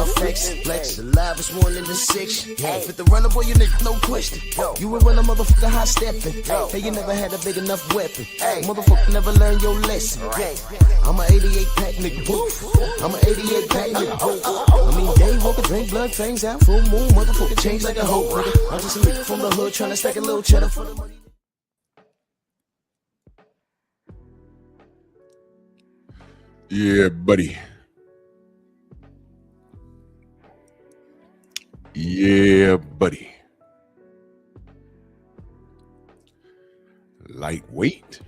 effects. Flex, the livest one in the section. Fit the runner, boy, you nigga, no question. You would run a motherfucker high stepping. Hey, you never had a big enough weapon. Motherfucker never learned your lesson. I'm a 88 pack nigga, boo. I'm a 88 pack nigga, boo. I mean, day walking, drink blood, fangs out, full moon, motherfucker change like a hoe, nigga. I'm just a nigga from the hood trying to stack a little cheddar for the money. Yeah, buddy. Yeah, buddy. Lightweight.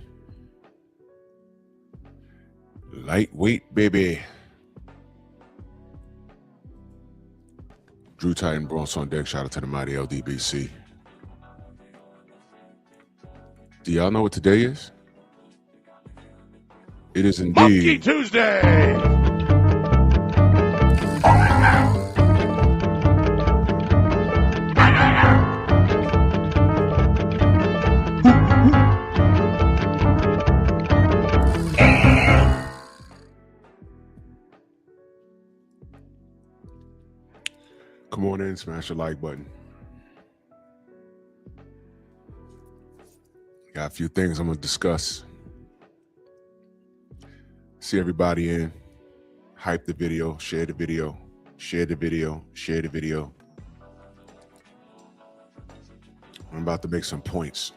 Lightweight, baby. Drew Titan Bronx on deck. Shout out to the mighty LDBC. Do y'all know what today is? It is indeed Monkey Tuesday. Come on in, smash the like button. Got a few things I'm going to discuss. See everybody in. Hype the video, share the video, share the video, share the video. I'm about to make some points.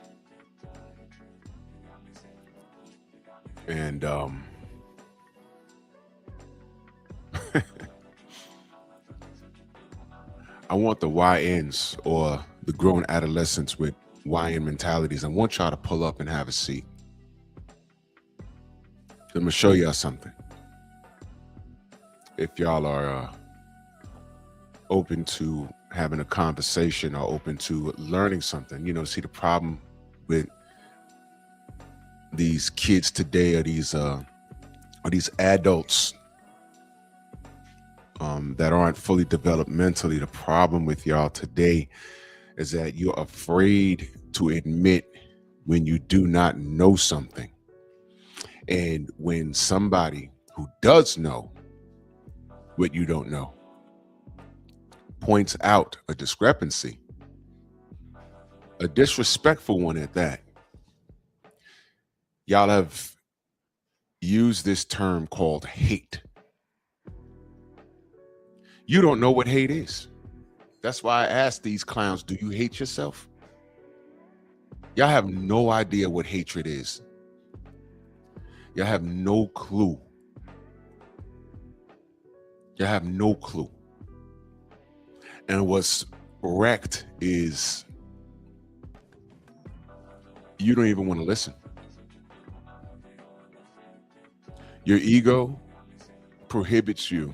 And I want the YNs, or the grown adolescents with YN mentalities, I want y'all to pull up and have a seat. I'm gonna show y'all something. If y'all are open to having a conversation or open to learning something, you know, see the problem with these kids today, or these adults that aren't fully developed mentally. The problem with y'all today is that you're afraid to admit when you do not know something. And when somebody who does know what you don't know points out a discrepancy, a disrespectful one at that, y'all have used this term called hate. You don't know what hate is. That's why I asked these clowns, do you hate yourself? Y'all have no idea what hatred is. Y'all have no clue. Y'all have no clue. And what's wrecked is you don't even want to listen. Your ego prohibits you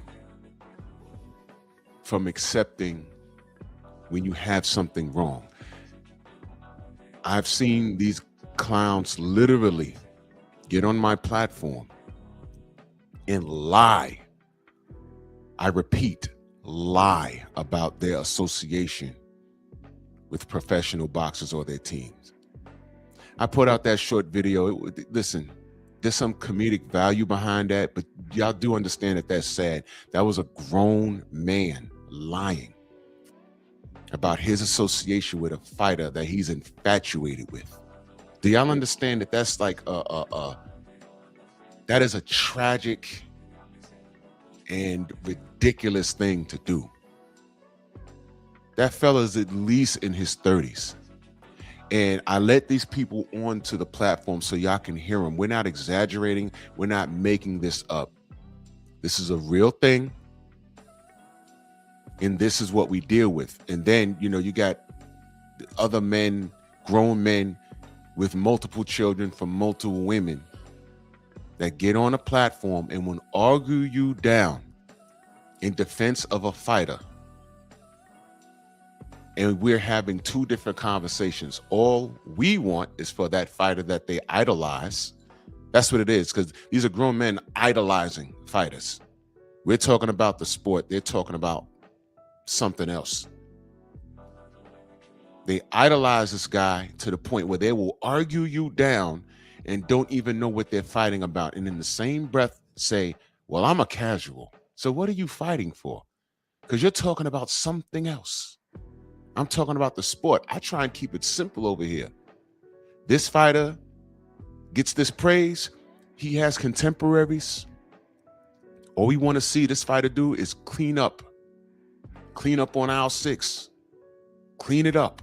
from accepting when you have something wrong. I've seen these clowns literally get on my platform and lie. I repeat, lie about their association with professional boxers or their teams. I put out that short video. Listen, there's some comedic value behind that, but y'all do understand that that's sad. That was a grown man lying about his association with a fighter that he's infatuated with. Do y'all understand that that's like that is a tragic and ridiculous thing to do? That fella's at least in his 30s. And I let these people onto the platform so y'all can hear them. We're not exaggerating. We're not making this up. This is a real thing. And this is what we deal with. And then, you know, you got other men, grown men with multiple children from multiple women that get on a platform and will argue you down in defense of a fighter. And we're having two different conversations. All we want is for that fighter that they idolize. That's what it is, because these are grown men idolizing fighters. We're talking about the sport. They're talking about something else. They idolize this guy to the point where they will argue you down and don't even know what they're fighting about. And in the same breath say, well, I'm a casual. So what are you fighting for? because you're talking about something else. I'm talking about the sport. I try and keep it simple over here. This fighter gets this praise. He has contemporaries. All we want to see this fighter do is clean up on aisle 6, clean it up.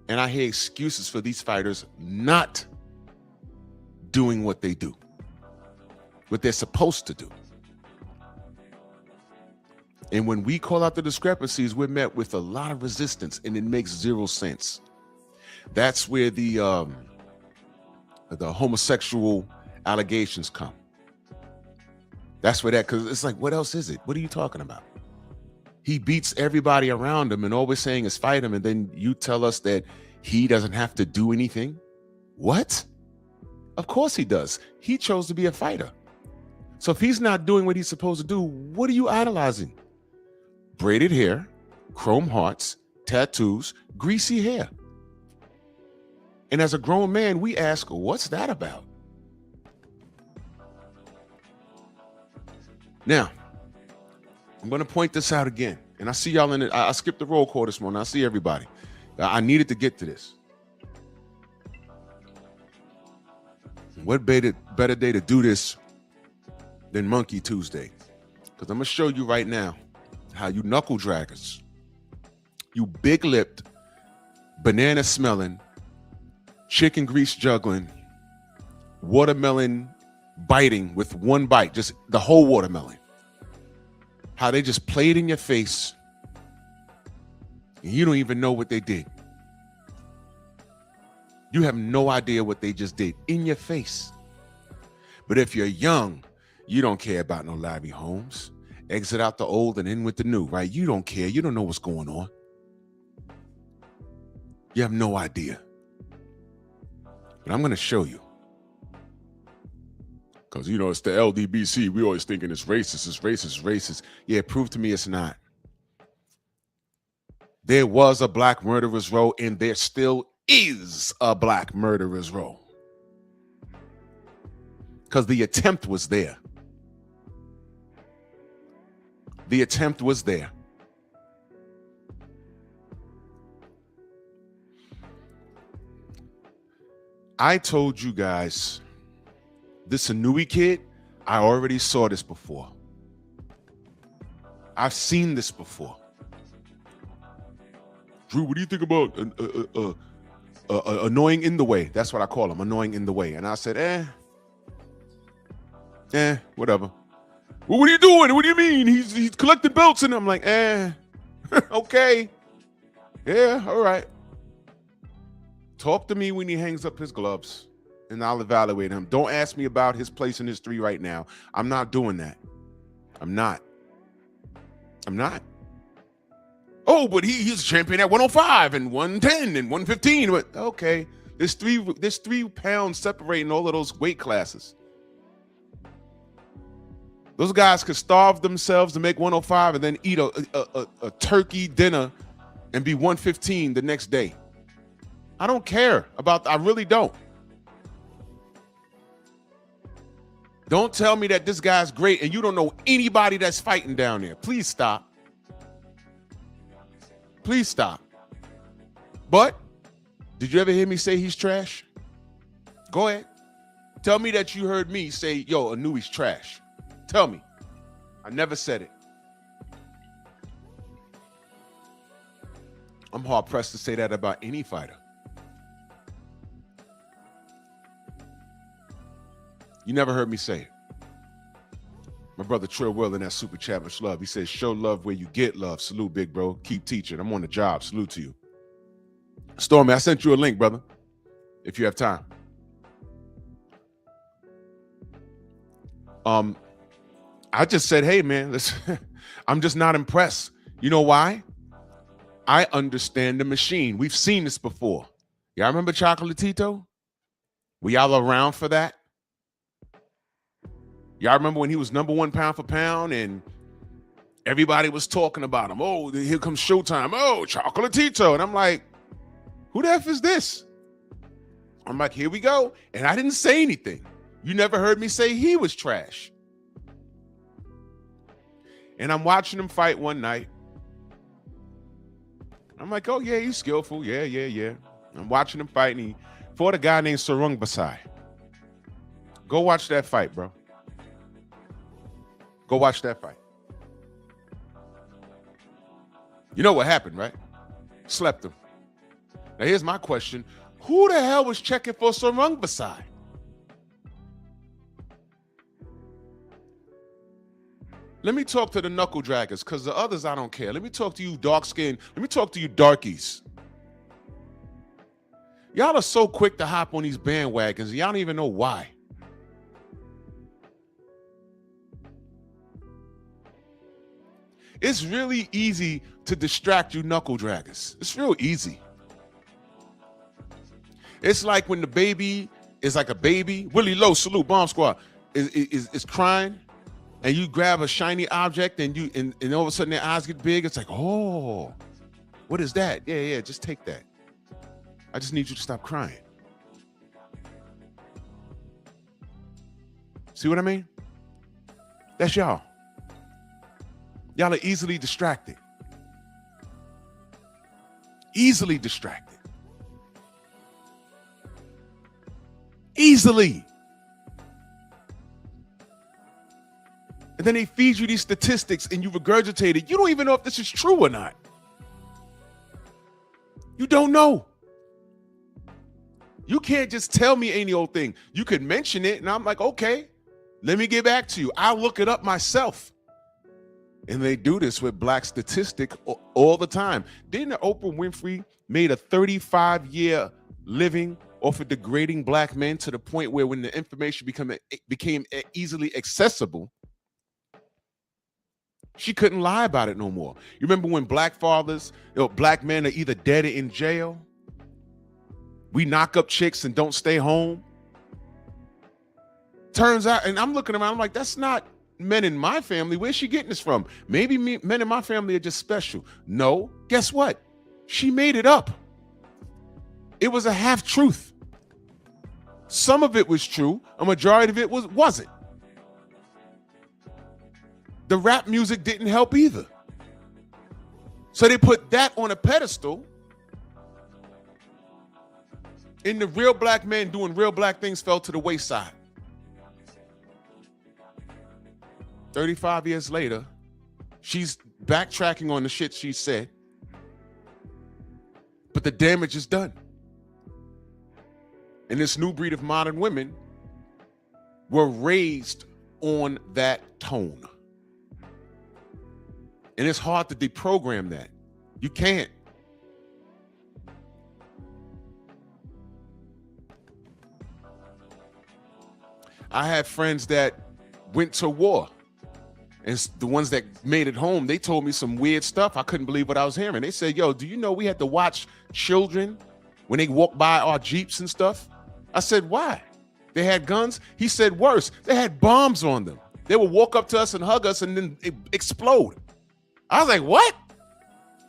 And I hear excuses for these fighters not doing what they do, what they're supposed to do. And when we call out the discrepancies, we're met with a lot of resistance, and it makes zero sense. That's where the homosexual allegations come. That's where that, because it's like, what else is it? What are you talking about? He beats everybody around him, and all we're saying is fight him, and then you tell us that he doesn't have to do anything? What? Of course he does. He chose to be a fighter. So if he's not doing what he's supposed to do, what are you idolizing? Braided hair, chrome hearts, tattoos, greasy hair. And as a grown man, we ask, what's that about? Now, I'm going to point this out again. And I see y'all in it. I skipped the roll call this morning. I see everybody. I needed to get to this. What better day to do this than Monkey Tuesday? Because I'm going to show you right now how you knuckle draggers, you big-lipped, banana-smelling, chicken grease juggling, watermelon biting with one bite, just the whole watermelon, how they just play it in your face and you don't even know what they did. You have no idea what they just did in your face. But if you're young, you don't care about no Larry Holmes. Exit out the old and in with the new, right? You don't care. You don't know what's going on. You have no idea. But I'm going to show you. Because, you know, it's the LDBC. We always thinking it's racist, it's racist, it's racist. Yeah, prove to me it's not. There was a black murderer's row, and there still is a black murderer's row. Because the attempt was there. The attempt was there. I told you guys, this Inouye kid, I already saw this before. I've seen this before. Drew, what do you think about annoying in the way? That's what I call him, annoying in the way. And I said, whatever. Well, what are you doing? What do you mean? He's collecting belts, and I'm like, okay. Yeah, all right. Talk to me when he hangs up his gloves, and I'll evaluate him. Don't ask me about his place in history right now. I'm not doing that. I'm not. Oh, but he's a champion at 105 and 110 and 115. But okay, there's 3 pounds separating all of those weight classes. Those guys could starve themselves to make 105 and then eat a turkey dinner and be 115 the next day. I don't care about, I really don't. Don't tell me that this guy's great and you don't know anybody that's fighting down there. Please stop. Please stop. But did you ever hear me say he's trash? Go ahead. Tell me that you heard me say, yo, Inouye's trash. Tell me. I never said it. I'm hard pressed to say that about any fighter. You never heard me say it. My brother Trill Will in that super chat, much love. He says, show love where you get love. Salute, big bro. Keep teaching. I'm on the job. Salute to you. Stormy, I sent you a link, brother, if you have time. I just said, hey, man, listen, I'm just not impressed. You know why? I understand the machine. We've seen this before. Y'all remember Chocolatito? Were y'all around for that? Y'all remember when he was #1 pound for pound and everybody was talking about him? Oh, here comes Showtime. Oh, Chocolatito. And I'm like, who the F is this? I'm like, here we go. And I didn't say anything. You never heard me say he was trash. And I'm watching him fight one night. I'm like, oh yeah, he's skillful. Yeah. I'm watching him fight, and he fought a guy named Sarung Basai. Go watch that fight, bro. Go watch that fight. You know what happened, right? Slept him. Now here's my question. Who the hell was checking for Sarung Basai? Let me talk to the knuckle draggers, because the others I don't care. Let me talk to you dark skin. Let me talk to you darkies. Y'all are so quick to hop on these bandwagons. Y'all don't even know why. It's really easy to distract you knuckle draggers. It's real easy. It's like when the baby is like a baby. Willie Lowe, salute, Bomb Squad, is crying, and you grab a shiny object and all of a sudden their eyes get big. It's like, oh, what is that? Yeah, just take that. I just need you to stop crying. See what I mean? That's y'all. Y'all are easily distracted. Easily distracted. Easily. And then they feed you these statistics and you regurgitate it. You don't even know if this is true or not. You don't know. You can't just tell me any old thing. You could mention it and I'm like, okay, let me get back to you. I'll look it up myself. And they do this with black statistic all the time. Didn't Oprah Winfrey made a 35-year living off of degrading black men to the point where when the information became easily accessible, she couldn't lie about it no more. You remember when black fathers, black men are either dead or in jail? We knock up chicks and don't stay home. Turns out, and I'm looking around, I'm like, that's not men in my family. Where's she getting this from? Maybe men in my family are just special. No, guess what? She made it up. It was a half truth. Some of it was true. A majority of it wasn't. The rap music didn't help either. So they put that on a pedestal. And the real black men doing real black things fell to the wayside. 35 years later, she's backtracking on the shit she said, but the damage is done. And this new breed of modern women were raised on that tone. And it's hard to deprogram that. You can't. I have friends that went to war. And the ones that made it home, they told me some weird stuff. I couldn't believe what I was hearing. They said, yo, do you know we had to watch children when they walked by our Jeeps and stuff? I said, why? They had guns? He said, worse, they had bombs on them. They would walk up to us and hug us and then explode. I was like, what?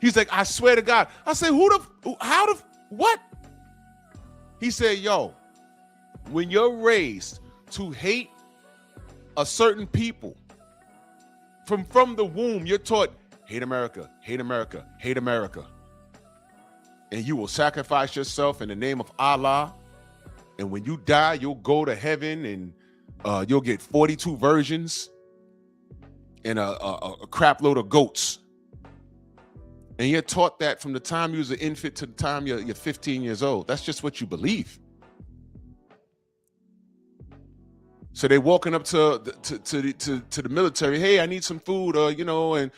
He's like, I swear to God. I said, what? He said, yo, when you're raised to hate a certain people, from the womb, you're taught, hate America, hate America, hate America. And you will sacrifice yourself in the name of Allah. And when you die, you'll go to heaven and you'll get 42 virgins and a crap load of goats. And you're taught that from the time you was an infant to the time you're 15 years old. That's just what you believe. So they walking up to the military. Hey, I need some food, and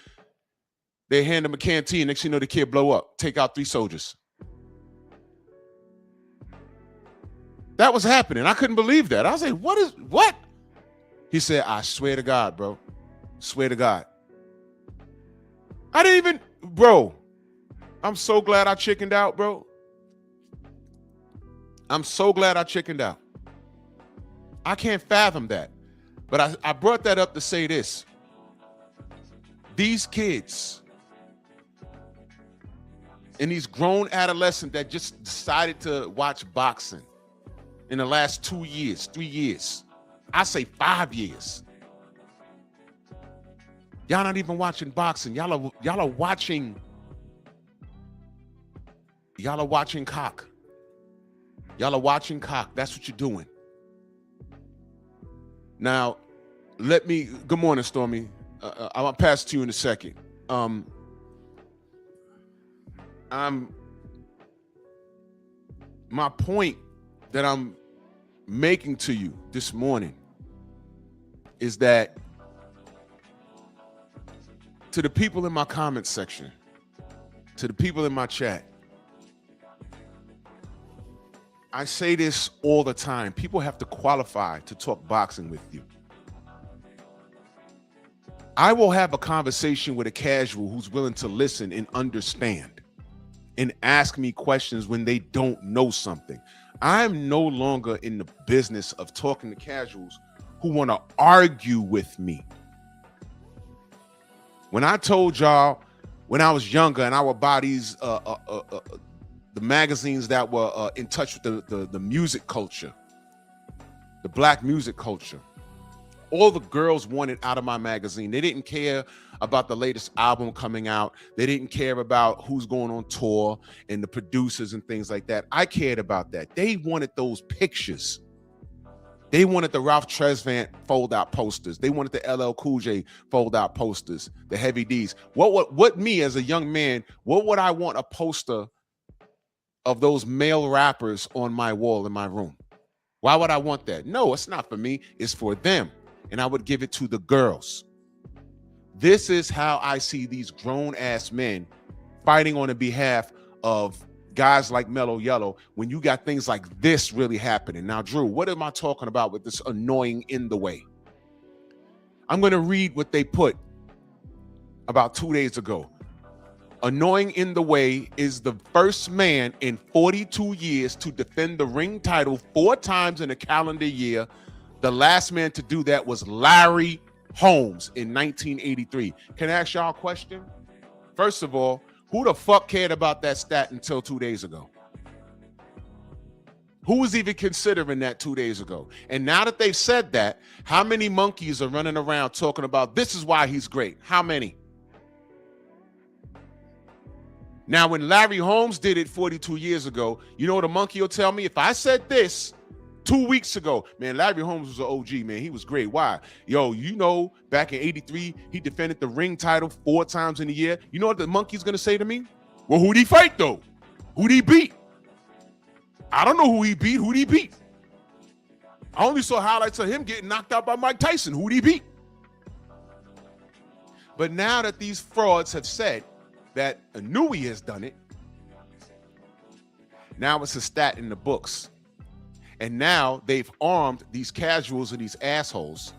they hand them a canteen. Next thing you know, the kid blow up. Take out 3 soldiers. That was happening. I couldn't believe that. I was like, what? He said, I swear to God, bro. Swear to God. I didn't even, bro. I'm so glad I chickened out, bro. I'm so glad I chickened out. I can't fathom that. But I brought that up to say this. These kids and these grown adolescents that just decided to watch boxing in the last 2 years, 3 years, I say 5 years. Y'all not even watching boxing. Y'all are watching Y'all are watching cock. Y'all are watching cock. That's what you're doing. Now, good morning, Stormy. I'll pass it to you in a second. My point that I'm making to you this morning is that to the people in my comment section, to the people in my chat, I say this all the time. People have to qualify to talk boxing with you. I will have a conversation with a casual who's willing to listen and understand and ask me questions when they don't know something. I'm no longer in the business of talking to casuals who want to argue with me. When I told y'all when I was younger and I would buy these the magazines that were in touch with the music culture, the black music culture, all the girls wanted out of my magazine. They didn't care about the latest album coming out. They didn't care about who's going on tour and the producers and things like that. I cared about that. They wanted those pictures. They wanted the Ralph Tresvant fold-out posters. They wanted the LL Cool J fold-out posters, the Heavy D's. What me as a young man, what would I want a poster of those male rappers on my wall in my room? Why would I want that? No, it's not for me. It's for them. And I would give it to the girls. This is how I see these grown-ass men fighting on the behalf of guys like Mellow Yellow when you got things like this really happening. Now, Drew, what am I talking about with this annoying in the way? I'm going to read what they put about 2 days ago. Annoying in the way is the first man in 42 years to defend the ring title 4 times in a calendar year. The last man to do that was Larry Holmes in 1983. Can I ask y'all a question? First of all, who the fuck cared about that stat until 2 days ago? Who was even considering that 2 days ago? And now that they've said that, how many monkeys are running around talking about this is why he's great? How many? Now, when Larry Holmes did it 42 years ago, you know what a monkey will tell me? If I said this 2 weeks ago, man, Larry Holmes was an OG, man. He was great. Why? Yo, you know, back in 83, he defended the ring title 4 times in a year. You know what the monkey's going to say to me? Well, who'd he fight, though? Who'd he beat? I don't know who he beat. Who'd he beat? I only saw highlights of him getting knocked out by Mike Tyson. Who'd he beat? But now that these frauds have said that Inouye has done it, now it's a stat in the books. And now they've armed these casuals and these assholes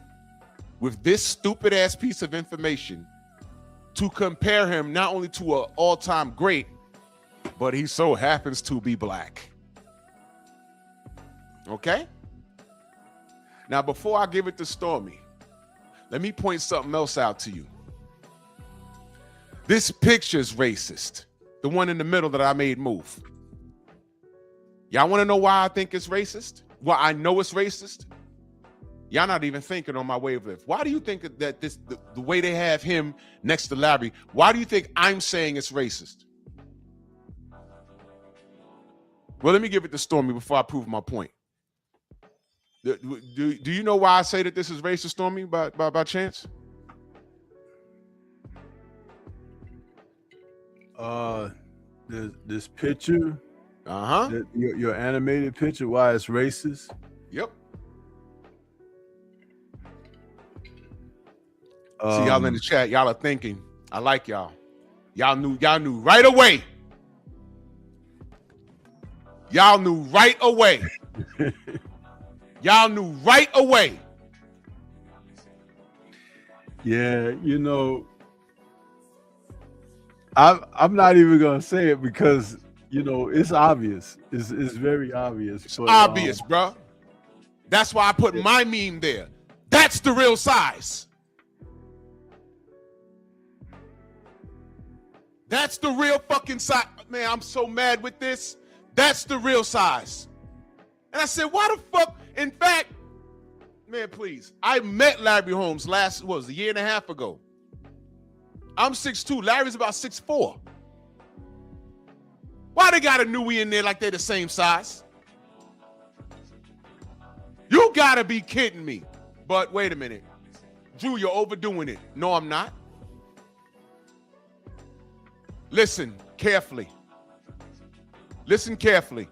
with this stupid ass piece of information to compare him not only to an all-time great, but he so happens to be black. Okay? Now, before I give it to Stormy, let me point something else out to you. This picture's racist. The one in the middle that I made move. Y'all want to know why I think it's racist? Well, I know it's racist. Y'all not even thinking on my wavelength. Why do you think that the way they have him next to Larry, why do you think I'm saying it's racist? Well, let me give it to Stormy before I prove my point. Do you know why I say that this is racist, Stormy, by chance? This picture, your animated picture, why it's racist? Yep. See y'all in the chat. Y'all are thinking. I like y'all. Y'all knew right away. Y'all knew right away. Y'all knew right away. Yeah, you know, I'm not even gonna say it because you know it's obvious. It's very obvious. It's obvious, bro. That's why I put my meme there. That's the real size. That's the real fucking size. Man, I'm so mad with this. That's the real size. And I said, why the fuck? In fact, man, please. I met Larry Holmes a year and a half ago. I'm 6'2". Larry's about 6'4". Why they got a Nui in there like they're the same size? You gotta be kidding me. But wait a minute. Drew, you're overdoing it. No, I'm not. Listen carefully. Listen carefully.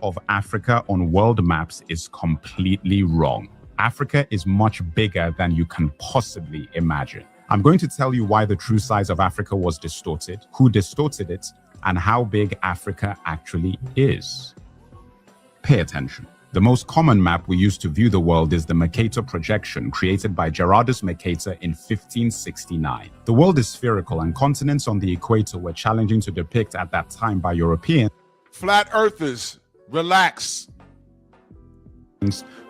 Of Africa on world maps is completely wrong. Africa is much bigger than you can possibly imagine. I'm going to tell you why the true size of Africa was distorted, who distorted it, and how big Africa actually is. Pay attention. The most common map we use to view the world is the Mercator projection created by Gerardus Mercator in 1569. The world is spherical and continents on the equator were challenging to depict at that time by Europeans. Flat earthers, relax.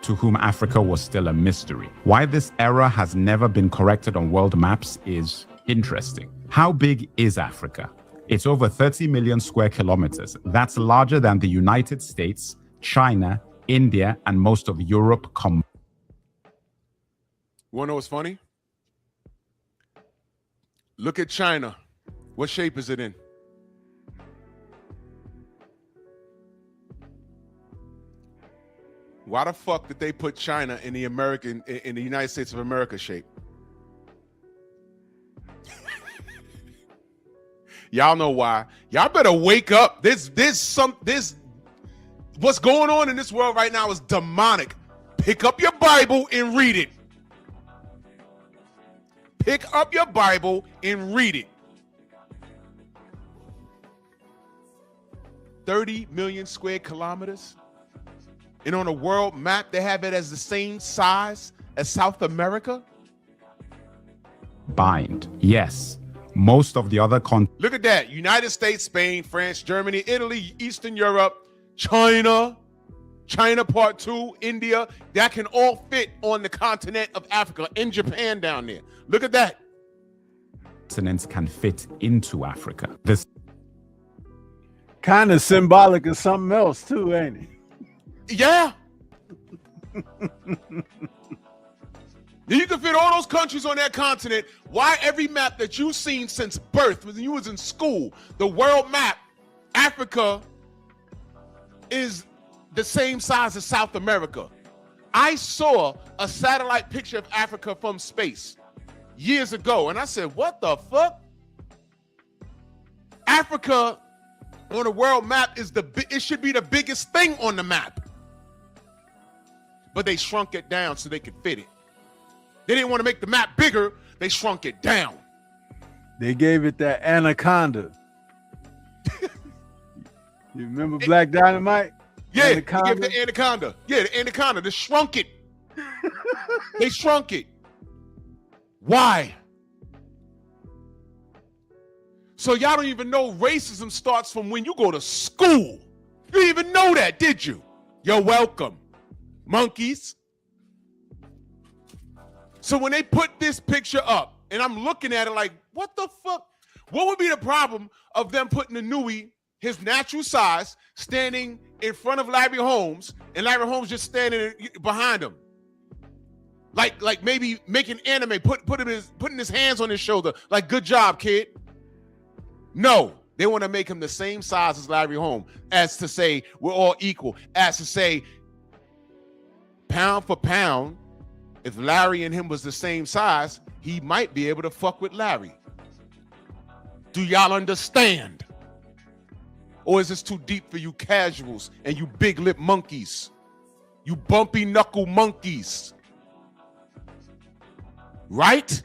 To whom Africa was still a mystery. Why this error has never been corrected on world maps is interesting. How big is Africa? It's over 30 million square kilometers. That's larger than the United States, China, India, and most of Europe combined. You wanna know what's funny? Look at China. What shape is it in? Why the fuck did they put China in the United States of America shape? Y'all know why. Y'all better wake up. What's going on in this world right now is demonic. Pick up your Bible and read it. Pick up your Bible and read it. 30 million square kilometers. And on a world map, they have it as the same size as South America. Yes, most of the other continents. Look at that. United States, Spain, France, Germany, Italy, Eastern Europe, China Part 2, India, that can all fit on the continent of Africa, and Japan down there. Look at that. Continents can fit into Africa. This kind of symbolic of something else too, ain't it? Yeah. You can fit all those countries on that continent. Why every map that you've seen since birth, when you was in school, the world map, Africa is the same size as South America. I saw a satellite picture of Africa from space years ago, and I said, what the fuck? Africa on a world map it should be the biggest thing on the map. But they shrunk it down so they could fit it. They didn't want to make the map bigger, they shrunk it down. They gave it that anaconda. You remember Black Dynamite? Yeah, Anaconda? they gave the anaconda. Yeah, the anaconda. They shrunk it. They shrunk it. Why? So y'all don't even know racism starts from when you go to school. You didn't even know that, did you? You're welcome, monkeys. So when they put this picture up, and I'm looking at it like, what the fuck? What would be the problem of them putting the Nui, his natural size, standing in front of Larry Holmes, and Larry Holmes just standing behind him? Like maybe making anime, putting his hands on his shoulder, like, good job, kid. No, they want to make him the same size as Larry Holmes, as to say we're all equal, as to say pound for pound, if Larry and him was the same size, he might be able to fuck with Larry. Do y'all understand? Or is this too deep for you casuals and you big lip monkeys? You bumpy knuckle monkeys. Right?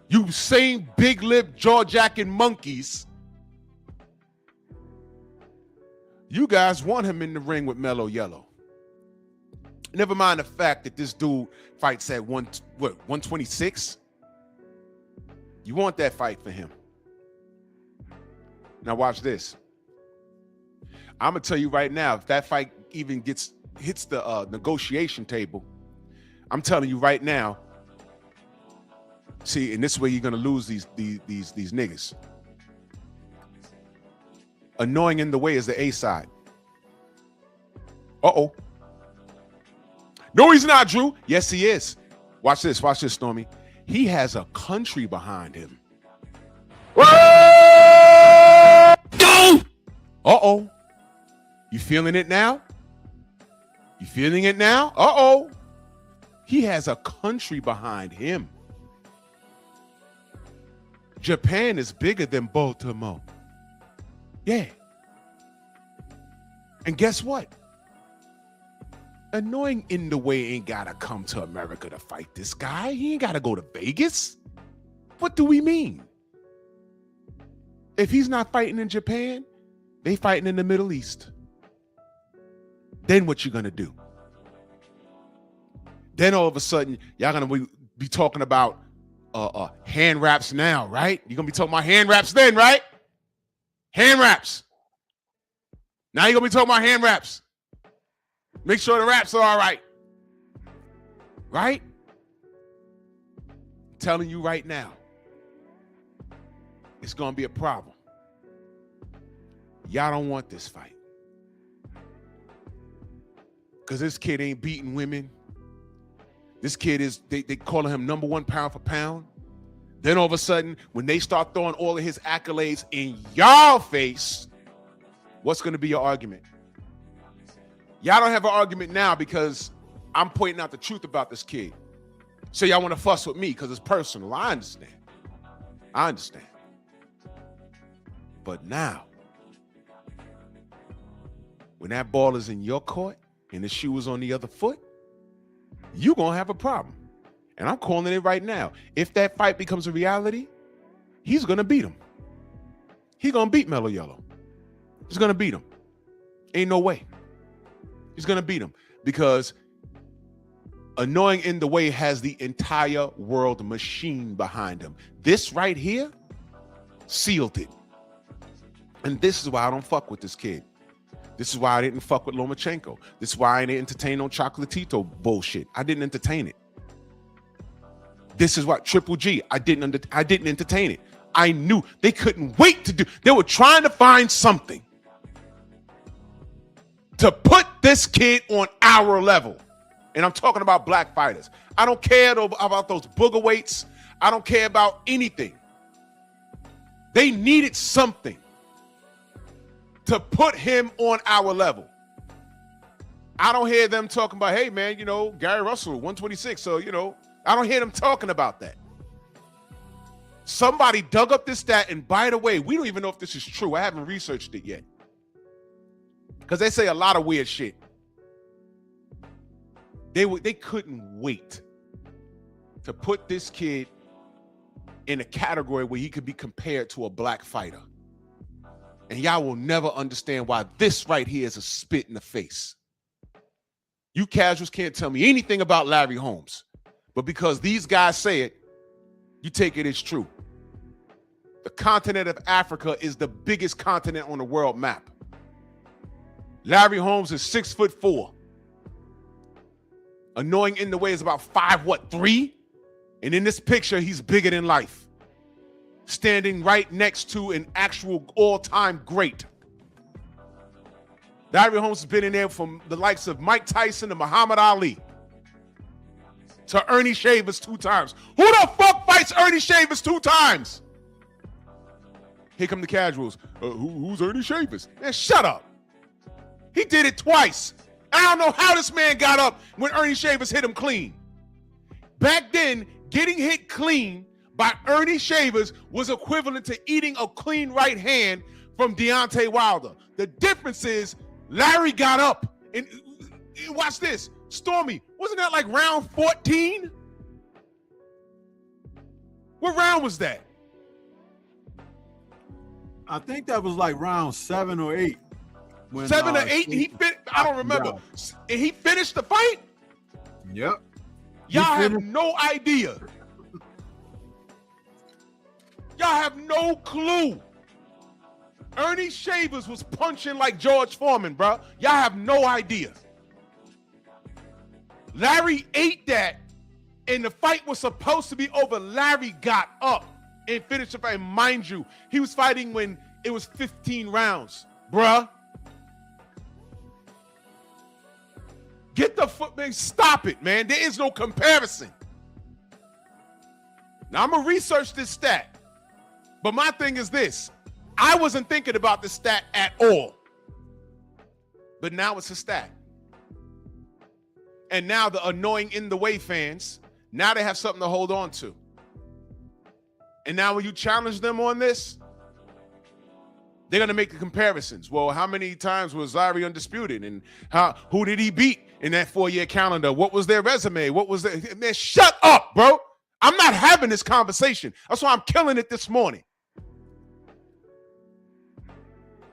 You same big lip jaw jacking monkeys. You guys want him in the ring with Mellow Yellow. Never mind the fact that this dude fights at 126. You want that fight for him. Now watch this. I'm gonna tell you right now, if that fight even hits the negotiation table, I'm telling you right now. See, in this way you're gonna lose these niggas. Annoying in the way is the A side. Uh-oh. No, he's not, Drew. Yes, he is. Watch this, Stormy. He has a country behind him. Whoa! Uh-oh. You feeling it now? You feeling it now? Uh-oh. He has a country behind him. Japan is bigger than Baltimore. Yeah. And guess what? Annoying in the way ain't gotta come to America to fight this guy. He ain't gotta go to Vegas. What do we mean? If he's not fighting in Japan, they fighting in the Middle East. Then what you gonna do? Then all of a sudden, y'all gonna be talking about hand wraps now, right? You're gonna be talking about hand wraps then, right? Hand wraps. Now you're gonna be talking about hand wraps. Make sure the wraps are all right. Right? I'm telling you right now, it's gonna be a problem. Y'all don't want this fight. Because this kid ain't beating women. This kid is, they calling him #1 pound for pound. Then all of a sudden, when they start throwing all of his accolades in y'all face, what's going to be your argument? Y'all don't have an argument now because I'm pointing out the truth about this kid. So y'all want to fuss with me because it's personal. I understand. But now, when that ball is in your court and the shoe is on the other foot, you're going to have a problem. And I'm calling it right now. If that fight becomes a reality, he's going to beat him. He's going to beat Mellow Yellow. He's going to beat him. Ain't no way. He's going to beat him because Annoying in the Way has the entire world machine behind him. This right here sealed it. And this is why I don't fuck with this kid. This is why I didn't fuck with Lomachenko. This is why I didn't entertain no Chocolatito bullshit. I didn't entertain it. This is what Triple G, I didn't entertain it. I knew they couldn't wait to do. They were trying to find something to put this kid on our level. And I'm talking about black fighters. I don't care about those booger weights. I don't care about anything. They needed something to put him on our level. I don't hear them talking about, hey, man, Gary Russell, 126. So, I don't hear them talking about that. Somebody dug up this stat, and by the way, we don't even know if this is true. I haven't researched it yet. Because they say a lot of weird shit. They couldn't wait to put this kid in a category where he could be compared to a black fighter. And y'all will never understand why this right here is a spit in the face. You casuals can't tell me anything about Larry Holmes. But because these guys say it, you take it as true. The continent of Africa is the biggest continent on the world map. Larry Holmes is 6'4". Annoying in the Way is about 5'3"? And in this picture, he's bigger than life. Standing right next to an actual all-time great. Larry Holmes has been in there from the likes of Mike Tyson to Muhammad Ali to Ernie Shavers 2 times. Who the fuck fights Ernie Shavers 2 times? Here come the casuals. Who's Ernie Shavers? Man, shut up. He did it twice. I don't know how this man got up when Ernie Shavers hit him clean. Back then, getting hit clean by Ernie Shavers was equivalent to eating a clean right hand from Deontay Wilder. The difference is Larry got up and watch this. Stormy, wasn't that like round 14? What round was that? I think that was like round 7 or 8. 7 or 8? I don't remember. And he finished the fight? Yep. Y'all have no idea. Y'all have no clue. Ernie Shavers was punching like George Foreman, bro. Y'all have no idea. Larry ate that, and the fight was supposed to be over. Larry got up and finished the fight. Mind you, he was fighting when it was 15 rounds, bruh. Get the foot, man. Stop it, man. There is no comparison. Now, I'm going to research this stat. But my thing is this. I wasn't thinking about this stat at all. But now it's a stack. And now the annoying in the way fans, now they have something to hold on to. And now when you challenge them on this, they're going to make the comparisons. Well, how many times was Larry undisputed? And who did he beat in that 4-year calendar? What was their resume? What was their... Man, shut up, bro. I'm not having this conversation. That's why I'm killing it this morning.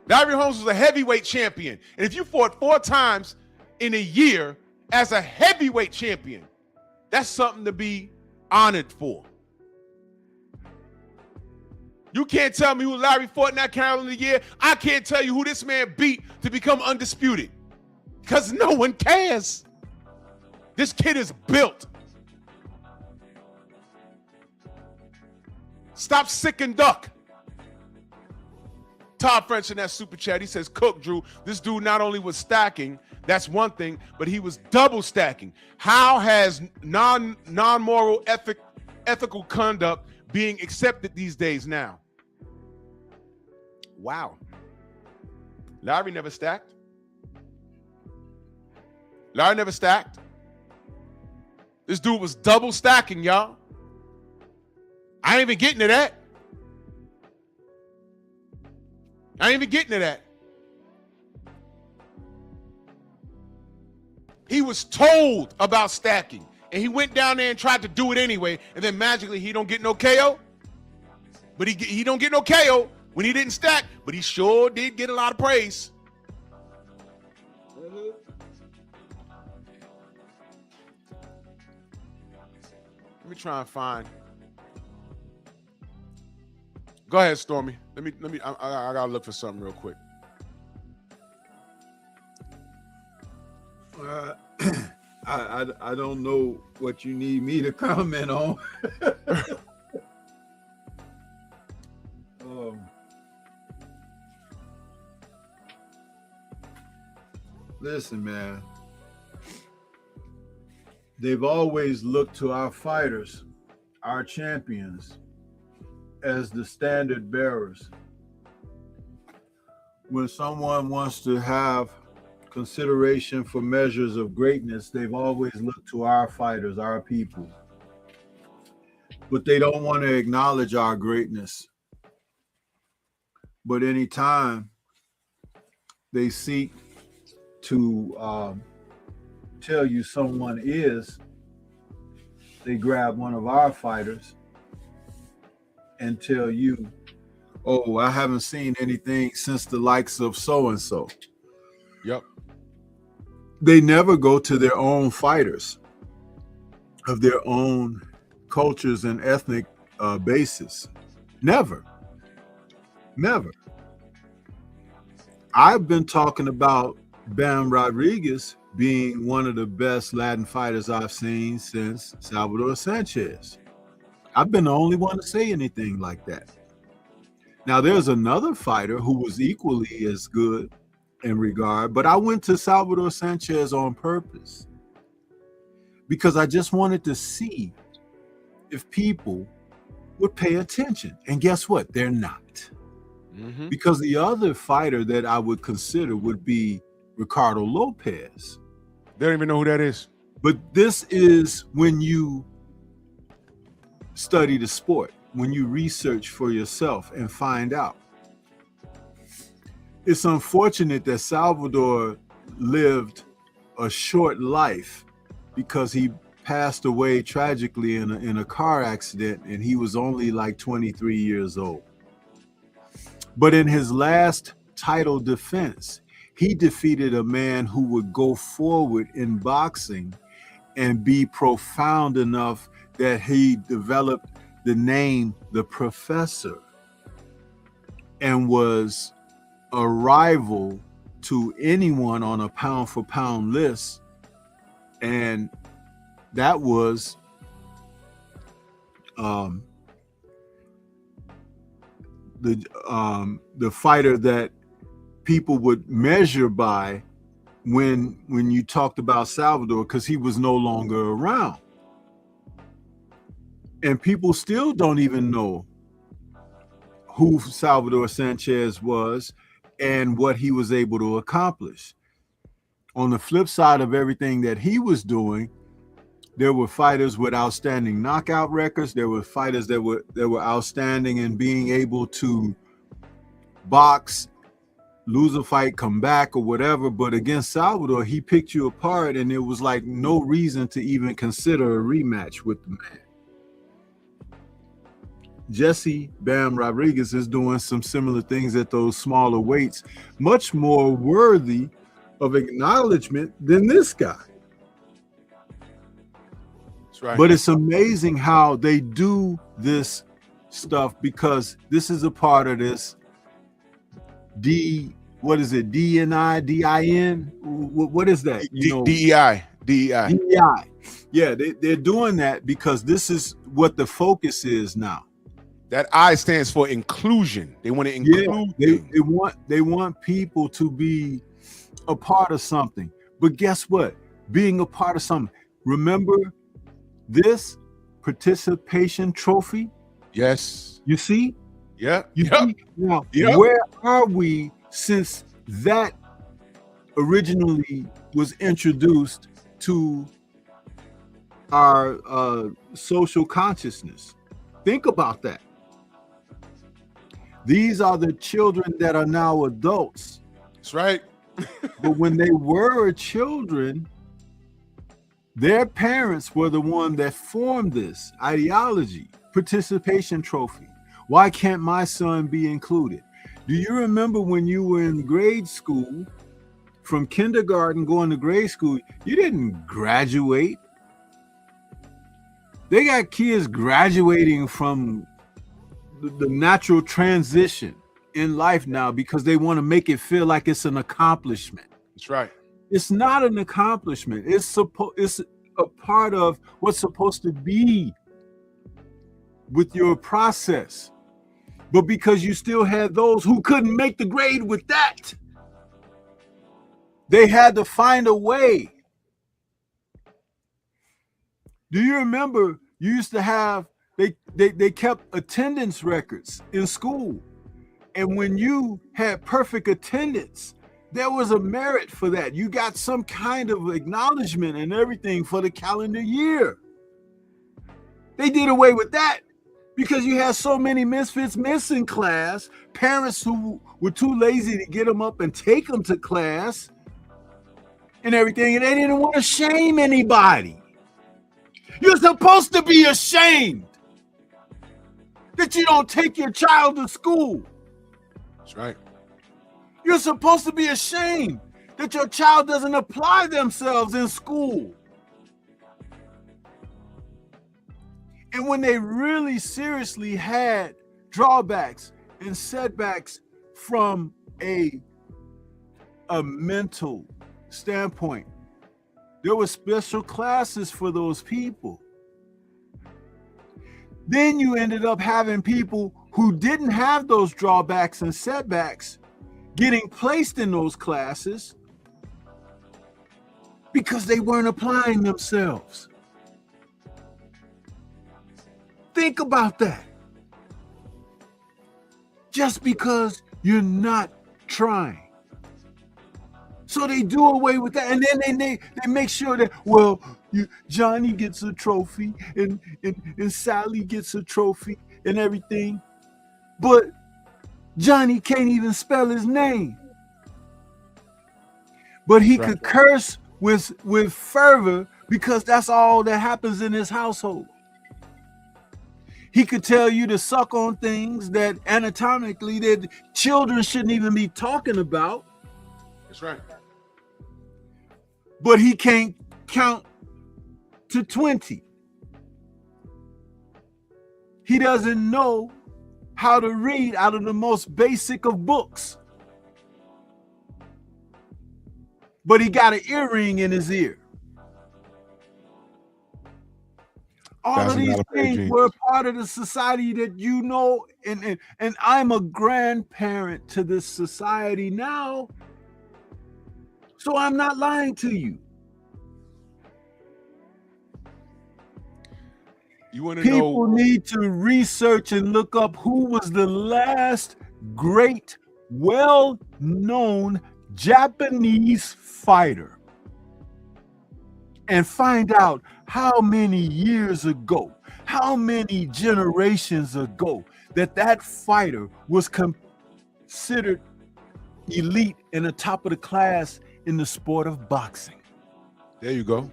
Larry Holmes was a heavyweight champion. And if you fought 4 times in a year as a heavyweight champion, that's something to be honored for. You can't tell me who Larry fought in that calendar year. I can't tell you who this man beat to become undisputed. Because no one cares. This kid is built. Stop sick and duck. Todd French in that super chat, he says, Cook, Drew, this dude not only was stacking, that's one thing, but he was double stacking. How has non-moral ethical conduct being accepted these days now? Wow. Larry never stacked. Larry never stacked. This dude was double stacking, y'all. I ain't even getting to that. I ain't even getting to that. He was told about stacking, and he went down there and tried to do it anyway, and then magically he don't get no KO. But he don't get no KO when he didn't stack, but he sure did get a lot of praise. Let me try and find. Go ahead, Stormy. Let me. I gotta look for something real quick. I don't know what you need me to comment on. Listen, man. They've always looked to our fighters, our champions, as the standard bearers. When someone wants to have consideration for measures of greatness, they've always looked to our fighters, our people. But they don't want to acknowledge our greatness. But anytime they seek to tell you someone is, they grab one of our fighters and tell you, oh, I haven't seen anything since the likes of so-and-so. Yep. They never go to their own fighters of their own cultures and ethnic basis. Never. Never. I've been talking about Bam Rodriguez being one of the best Latin fighters I've seen since Salvador Sanchez. I've been the only one to say anything like that. Now, there's another fighter who was equally as good in regard, but I went to Salvador Sanchez on purpose because I just wanted to see if people would pay attention. And guess what? They're not. Mm-hmm. Because the other fighter that I would consider would be Ricardo Lopez. They don't even know who that is. But this is when you study the sport, when you research for yourself and find out. It's unfortunate that Salvador lived a short life because he passed away tragically in a car accident, and he was only like 23 years old. But in his last title defense, he defeated a man who would go forward in boxing and be profound enough that he developed the name The Professor and was a rival to anyone on a pound for pound list. And that was the fighter that people would measure by when you talked about Salvador, because he was no longer around. And people still don't even know who Salvador Sanchez was and what he was able to accomplish. On the flip side of everything that he was doing, there were fighters with outstanding knockout records. There were fighters that were outstanding in being able to box, lose a fight, come back or whatever. But against Salvador, he picked you apart, and it was like no reason to even consider a rematch with the man. Jesse Bam Rodriguez is doing some similar things at those smaller weights, much more worthy of acknowledgement than this guy. That's right. But it's amazing how they do this stuff, because this is a part of this what is it? DNI, DIN? What is that? DEI. DEI. Yeah, they're doing that because this is what the focus is now. That I stands for inclusion. They want to include. Yeah, they want people to be a part of something. But guess what? Being a part of something. Remember this participation trophy? Yes. You see? Yeah. You see? Now, where are we since that originally was introduced to our social consciousness? Think about that. These are the children that are now adults. That's right. But when they were children, their parents were the one that formed this ideology, participation trophy. Why can't my son be included? Do you remember when you were in grade school, from kindergarten going to grade school, you didn't graduate? They got kids graduating from the natural transition in life now because they want to make it feel like it's an accomplishment. That's right. It's not an accomplishment. It's a part of what's supposed to be with your process. But because you still had those who couldn't make the grade with that, they had to find a way. Do you remember you used to have, they kept attendance records in school. And when you had perfect attendance, there was a merit for that. You got some kind of acknowledgement and everything for the calendar year. They did away with that because you had so many misfits missing class, parents who were too lazy to get them up and take them to class and everything, and they didn't want to shame anybody. You're supposed to be ashamed that you don't take your child to school. That's right. You're supposed to be ashamed that your child doesn't apply themselves in school. And when they really seriously had drawbacks and setbacks from a mental standpoint, there were special classes for those people. Then you ended up having people who didn't have those drawbacks and setbacks getting placed in those classes because they weren't applying themselves. Think about that. Just because you're not trying. So they do away with that, and then they make sure that, well, Johnny gets a trophy and Sally gets a trophy and everything, but Johnny can't even spell his name. But he could curse with fervor because that's all that happens in his household. He could tell you to suck on things that anatomically that children shouldn't even be talking about. That's right. But he can't count to 20. He doesn't know how to read out of the most basic of books. But he got an earring in his ear. All of these things were part of the society that you know, and I'm a grandparent to this society now. So I'm not lying to you. You want to People need to research and look up who was the last great, well-known Japanese fighter. and find out how many years ago, how many generations ago that fighter was considered elite and the top of the class in the sport of boxing. There you go.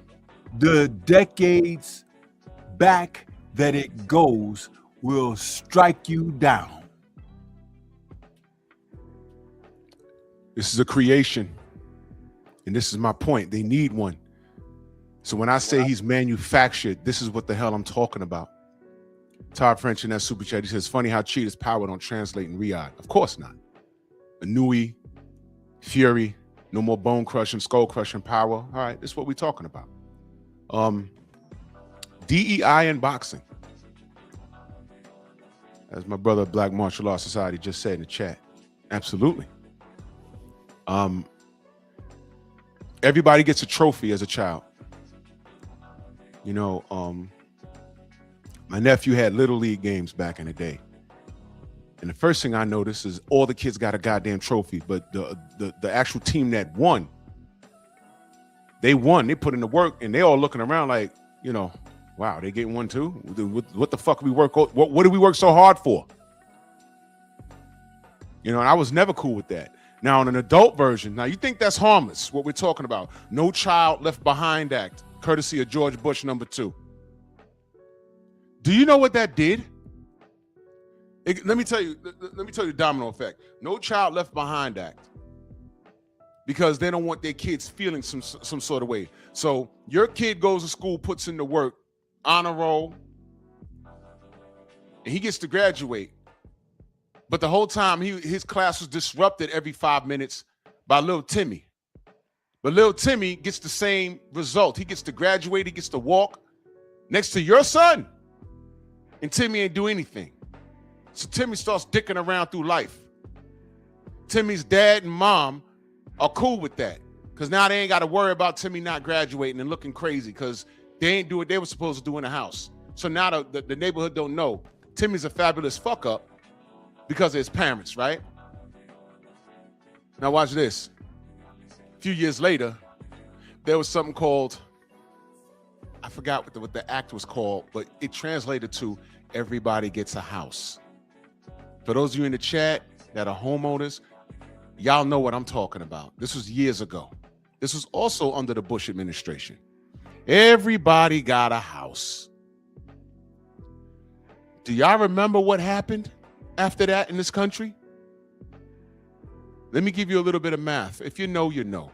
The decades back that it goes will strike you down. This is a creation. And this is my point. They need one. So when I say he's manufactured, this is what the hell I'm talking about. Todd French in that super chat, he says, funny how cheetah's power don't translate in Riyadh. Of course not. Anui, Fury, no more bone crushing, skull crushing power. All right, this is what we're talking about. DEI in boxing. As my brother Black Martial Arts Society just said in the chat. Absolutely. Everybody gets a trophy as a child. You know, my nephew had little league games back in the day. And the first thing I noticed is all the kids got a goddamn trophy, but the actual team that won, they won. They put in the work, and they all looking around like, you know, wow, they getting one too? What the fuck we work? What do we work so hard for? You know, and I was never cool with that. Now, in an adult version, now you think that's harmless, what we're talking about. No Child Left Behind Act, courtesy of George Bush #2. Do you know what that did? Let me tell you the domino effect. No Child Left Behind Act. Because they don't want their kids feeling some sort of way. So your kid goes to school, puts in the work, honor roll, and he gets to graduate. But the whole time his class was disrupted every 5 minutes by little Timmy. But little Timmy gets the same result. He gets to graduate, he gets to walk next to your son. And Timmy ain't do anything. So Timmy starts dicking around through life. Timmy's dad and mom are cool with that. Because now they ain't got to worry about Timmy not graduating and looking crazy because they ain't do what they were supposed to do in the house. So now the neighborhood don't know Timmy's a fabulous fuck up because of his parents, right? Now watch this. A few years later, there was something called, I forgot what the act was called, but it translated to everybody gets a house. For those of you in the chat that are homeowners, y'all know what I'm talking about. This was years ago. This was also under the Bush administration. Everybody got a house. Do y'all remember what happened after that in this country? Let me give you a little bit of math. If you know, you know.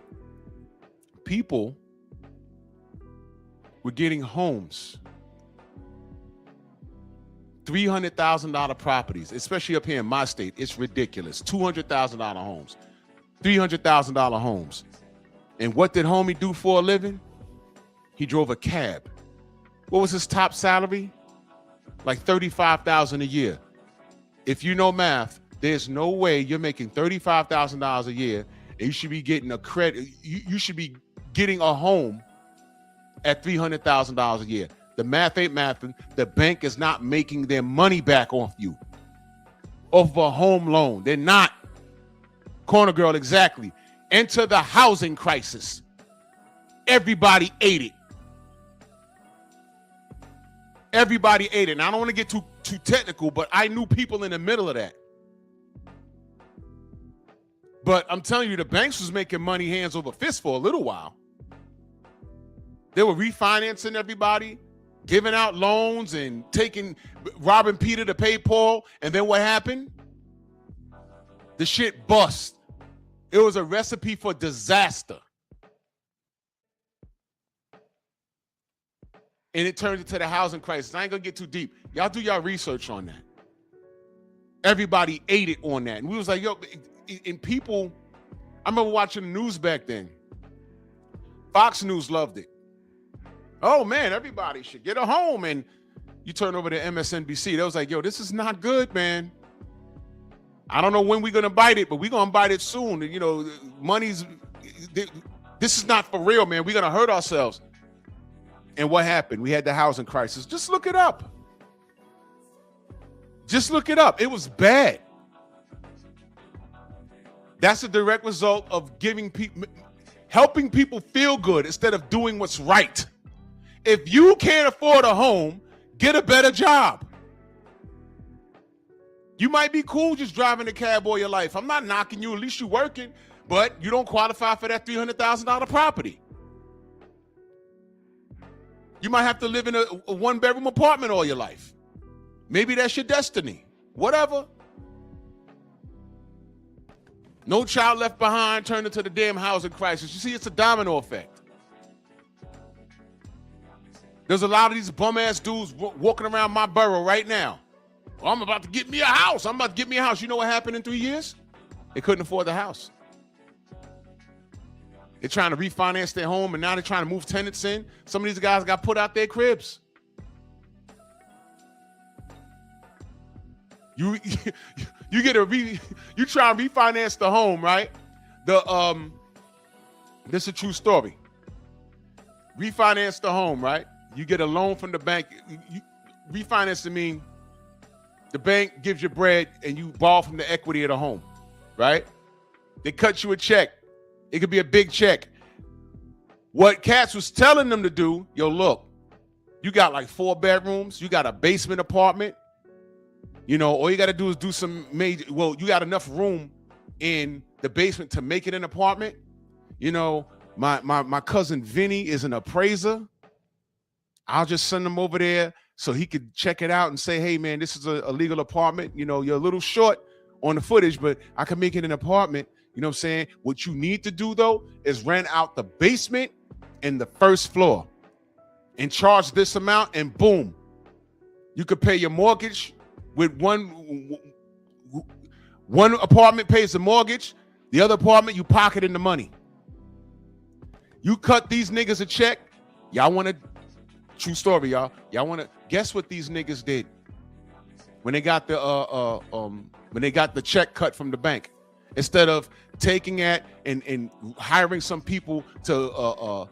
People were getting homes, $300,000 properties, especially up here in my state. It's ridiculous. $200,000 homes, $300,000 homes. And what did homie do for a living? He drove a cab. What was his top salary? Like $35,000 a year. If you know math, there's no way you're making $35,000 a year and you should be getting a credit. You should be getting a home at $300,000 a year. The math ain't mathing. The bank is not making their money back off you. Off of a home loan. They're not. Corner girl, exactly. Enter the housing crisis. Everybody ate it. Everybody ate it. And I don't want to get too technical, but I knew people in the middle of that. But I'm telling you, the banks was making money hands over fist for a little while. They were refinancing everybody, giving out loans and robbing Peter to pay Paul. And then what happened? The shit bust. It was a recipe for disaster. And it turned into the housing crisis. I ain't gonna get too deep. Y'all do y'all research on that. Everybody ate it on that. And we was like, yo, and people, I remember watching the news back then. Fox News loved it. Oh man, everybody should get a home. And you turn over to MSNBC, they was like, yo, this is not good, man. I don't know when we're gonna bite it, but we're gonna bite it soon. You know, this is not for real, man. We're gonna hurt ourselves. And what happened? We had the housing crisis. Just look it up. Just look it up. It was bad. That's a direct result of giving people. helping people feel good instead of doing what's right. If you can't afford a home, get a better job. You might be cool just driving a cab all your life. I'm not knocking you. At least you're working, but you don't qualify for that $300,000 property. You might have to live in a one-bedroom apartment all your life. Maybe that's your destiny. Whatever. No child left behind turned into the damn housing crisis. You see, it's a domino effect. There's a lot of these bum-ass dudes walking around my borough right now. Oh, I'm about to get me a house. I'm about to get me a house. You know what happened in 3 years? They couldn't afford the house. They're trying to refinance their home, and now they're trying to move tenants in. Some of these guys got put out their cribs. You get you try and refinance the home, right? This is a true story. Refinance the home, right? You get a loan from the bank. Refinance to mean the bank gives you bread and you borrow from the equity of the home, right? They cut you a check. It could be a big check. What Katz was telling them to do, yo, look, you got like 4 bedrooms. You got a basement apartment. You know, all you got to do is do some major, well, you got enough room in the basement to make it an apartment. You know, my cousin Vinny is an appraiser. I'll just send him over there so he could check it out and say, hey, man, this is a legal apartment. You know, you're a little short on the footage, but I can make it an apartment. You know what I'm saying? What you need to do, though, is rent out the basement and the first floor and charge this amount, and boom, you could pay your mortgage with one apartment pays the mortgage, the other apartment you pocket in the money. You cut these niggas a check. Y'all want to, true story, y'all. Y'all want to guess what these niggas did when they got the check cut from the bank? Instead of taking it and hiring some people to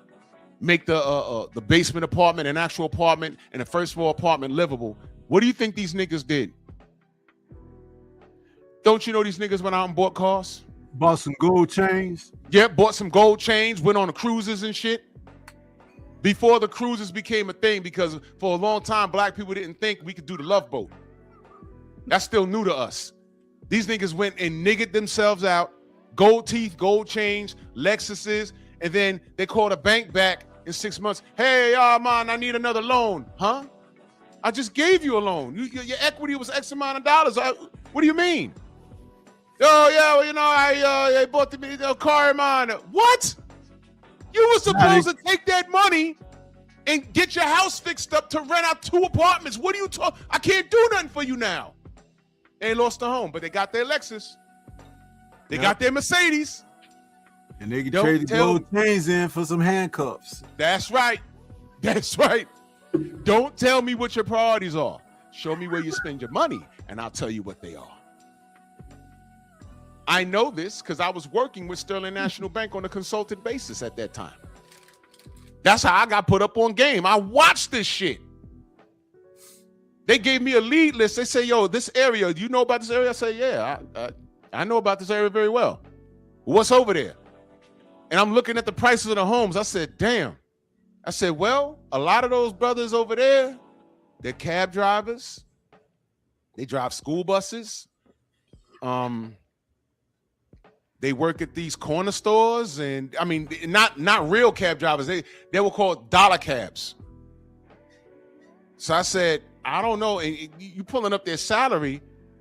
make the basement apartment an actual apartment and the first floor apartment livable, what do you think these niggas did? Don't you know these niggas went out and bought cars? Bought some gold chains. Yeah, bought some gold chains, went on the cruises and shit. Before the cruises became a thing, because for a long time, black people didn't think we could do the Love Boat. That's still new to us. These niggas went and niggered themselves out, gold teeth, gold chains, Lexuses, and then they called a bank back in 6 months. Hey, man, I need another loan. Huh? I just gave you a loan. Your equity was X amount of dollars. What do you mean? Oh, yeah, well, you know, I bought the car in mine. What? You were supposed to take that money and get your house fixed up to rent out 2 apartments. What are you talking? I can't do nothing for you now. They lost the home, but they got their Lexus. They got their Mercedes. And they can trade the gold chains in for some handcuffs. That's right. That's right. Don't tell me what your priorities are. Show me where you spend your money, and I'll tell you what they are. I know this because I was working with Sterling National Bank on a consultant basis at that time. That's how I got put up on game. I watched this shit. They gave me a lead list. They say, yo, this area, do you know about this area? I say, yeah, I know about this area very well. What's over there? And I'm looking at the prices of the homes. I said, damn. I said, well, a lot of those brothers over there, they're cab drivers. They drive school buses. They work at these corner stores, and I mean, not real cab drivers. They were called dollar cabs. So I said, I don't know. And you pulling up their salary.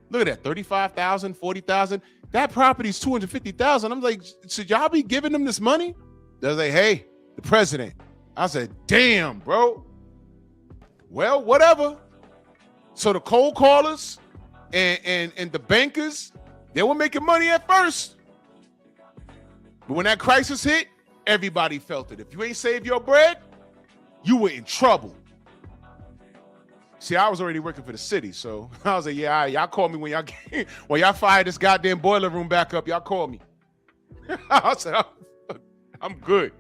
Look at that, $35,000, $40,000. That property's $250,000. I'm like, should y'all be giving them this money? They're like, hey, the president. I said, damn, bro. Well, whatever. So the cold callers and the bankers, they were making money at first. But when that crisis hit, everybody felt it. If you ain't saved your bread, you were in trouble. See, I was already working for the city, so I was like, yeah, all right, y'all call me when y'all fire this goddamn boiler room back up. Y'all call me. I said, I'm good.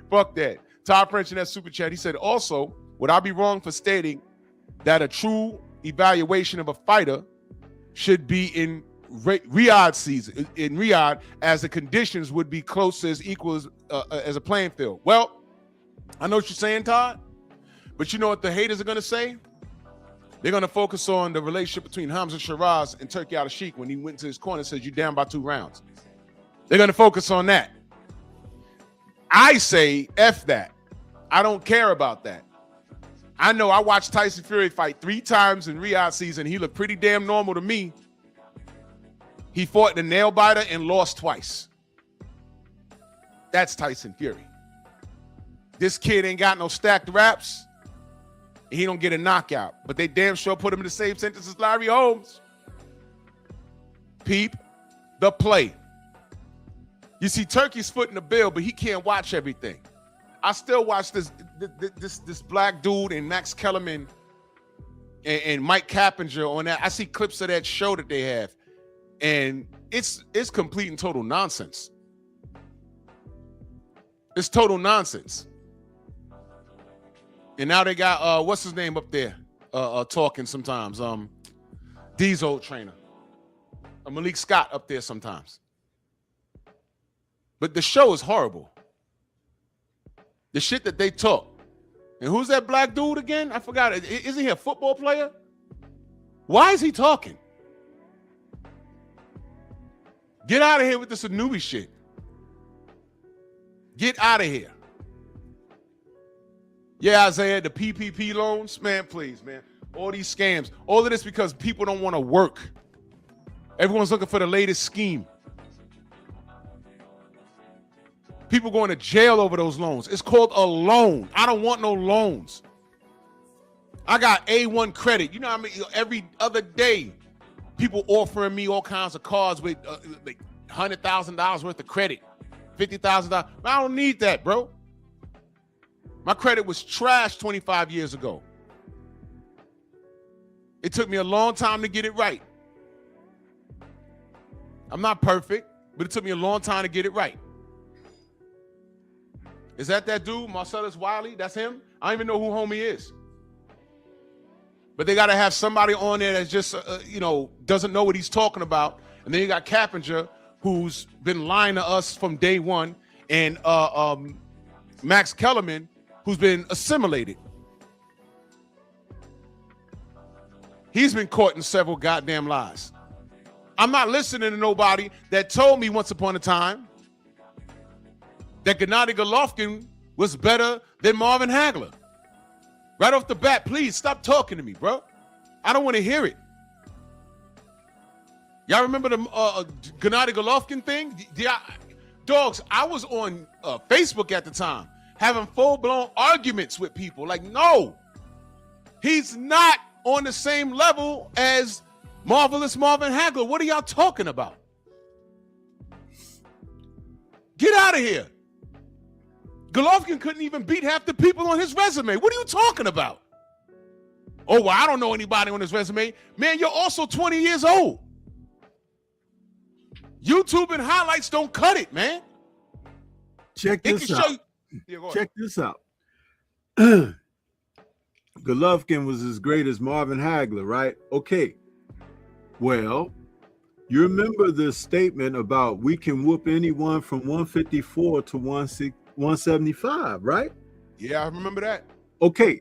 Fuck that. Todd French in that super chat, he said, also, would I be wrong for stating that a true evaluation of a fighter should be in Riyadh season in Riyadh, as the conditions would be close as equal as a playing field. Well, I know what you're saying, Todd, but you know what the haters are going to say? They're going to focus on the relationship between Hamza Shiraz and Turki Al-Sheikh when he went to his corner and says, "You down by 2 rounds." They're going to focus on that. I say, F that. I don't care about that. I know I watched Tyson Fury fight 3 times in Riyadh season. He looked pretty damn normal to me. He fought the nail biter and lost twice. That's Tyson Fury. This kid ain't got no stacked raps. He don't get a knockout. But they damn sure put him in the same sentence as Larry Holmes. Peep the play. You see, Turkey's footing the bill, but he can't watch everything. I still watch this black dude and Max Kellerman and Mike Cappinger on that. I see clips of that show that they have, and it's complete and total nonsense. It's total nonsense. And now they got what's his name up there talking sometimes. D's old trainer, Malik Scott up there sometimes. But the show is horrible. The shit that they talk. And who's that black dude again? I forgot. Isn't he a football player? Why is he talking? Get out of here with this Anubis shit. Get out of here. Yeah, Isaiah, the PPP loans, man, please, man. All these scams. All of this because people don't want to work. Everyone's looking for the latest scheme. People going to jail over those loans. It's called a loan. I don't want no loans. I got A1 credit. You know what I mean? Every other day, people offering me all kinds of cards with like $100,000 worth of credit, $50,000. I don't need that, bro. My credit was trash 25 years ago. It took me a long time to get it right. I'm not perfect, but it took me a long time to get it right. Is that dude, Marcellus Wiley? That's him? I don't even know who homie is. But they got to have somebody on there that's just, doesn't know what he's talking about. And then you got Cappinger, who's been lying to us from day one, and Max Kellerman, who's been assimilated. He's been caught in several goddamn lies. I'm not listening to nobody that told me once upon a time that Gennady Golovkin was better than Marvin Hagler. Right off the bat, please stop talking to me, bro. I don't want to hear it. Y'all remember the Gennady Golovkin thing? Dogs, I was on Facebook at the time having full-blown arguments with people. Like, no, he's not on the same level as Marvelous Marvin Hagler. What are y'all talking about? Get out of here. Golovkin couldn't even beat half the people on his resume. What are you talking about? Oh, well, I don't know anybody on his resume. Man, you're also 20 years old. YouTube and highlights don't cut it, man. Check this out. Check this out. Golovkin was as great as Marvin Hagler, right? Okay. Well, you remember the statement about we can whoop anyone from 154 to 175, right? Yeah, I remember that. Okay.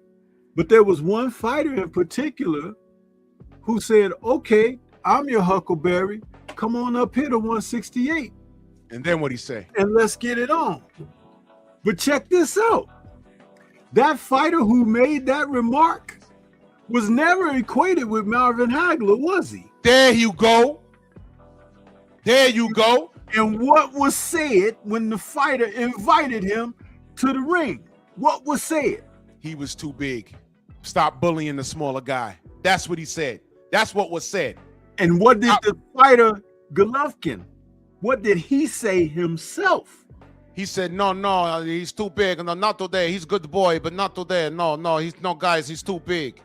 But there was one fighter in particular who said, okay, I'm your Huckleberry. Come on up here to 168. And then what'd he say? And let's get it on. But check this out. That fighter who made that remark was never equated with Marvin Hagler, was he? There you go. There you go. And what was said when the fighter invited him to the ring? What was said? He was too big. Stop bullying the smaller guy. That's what he said. That's what was said. And what did the fighter Golovkin, what did he say himself? He said, no, he's too big. No, not today. He's a good boy, but not today. No, he's too big.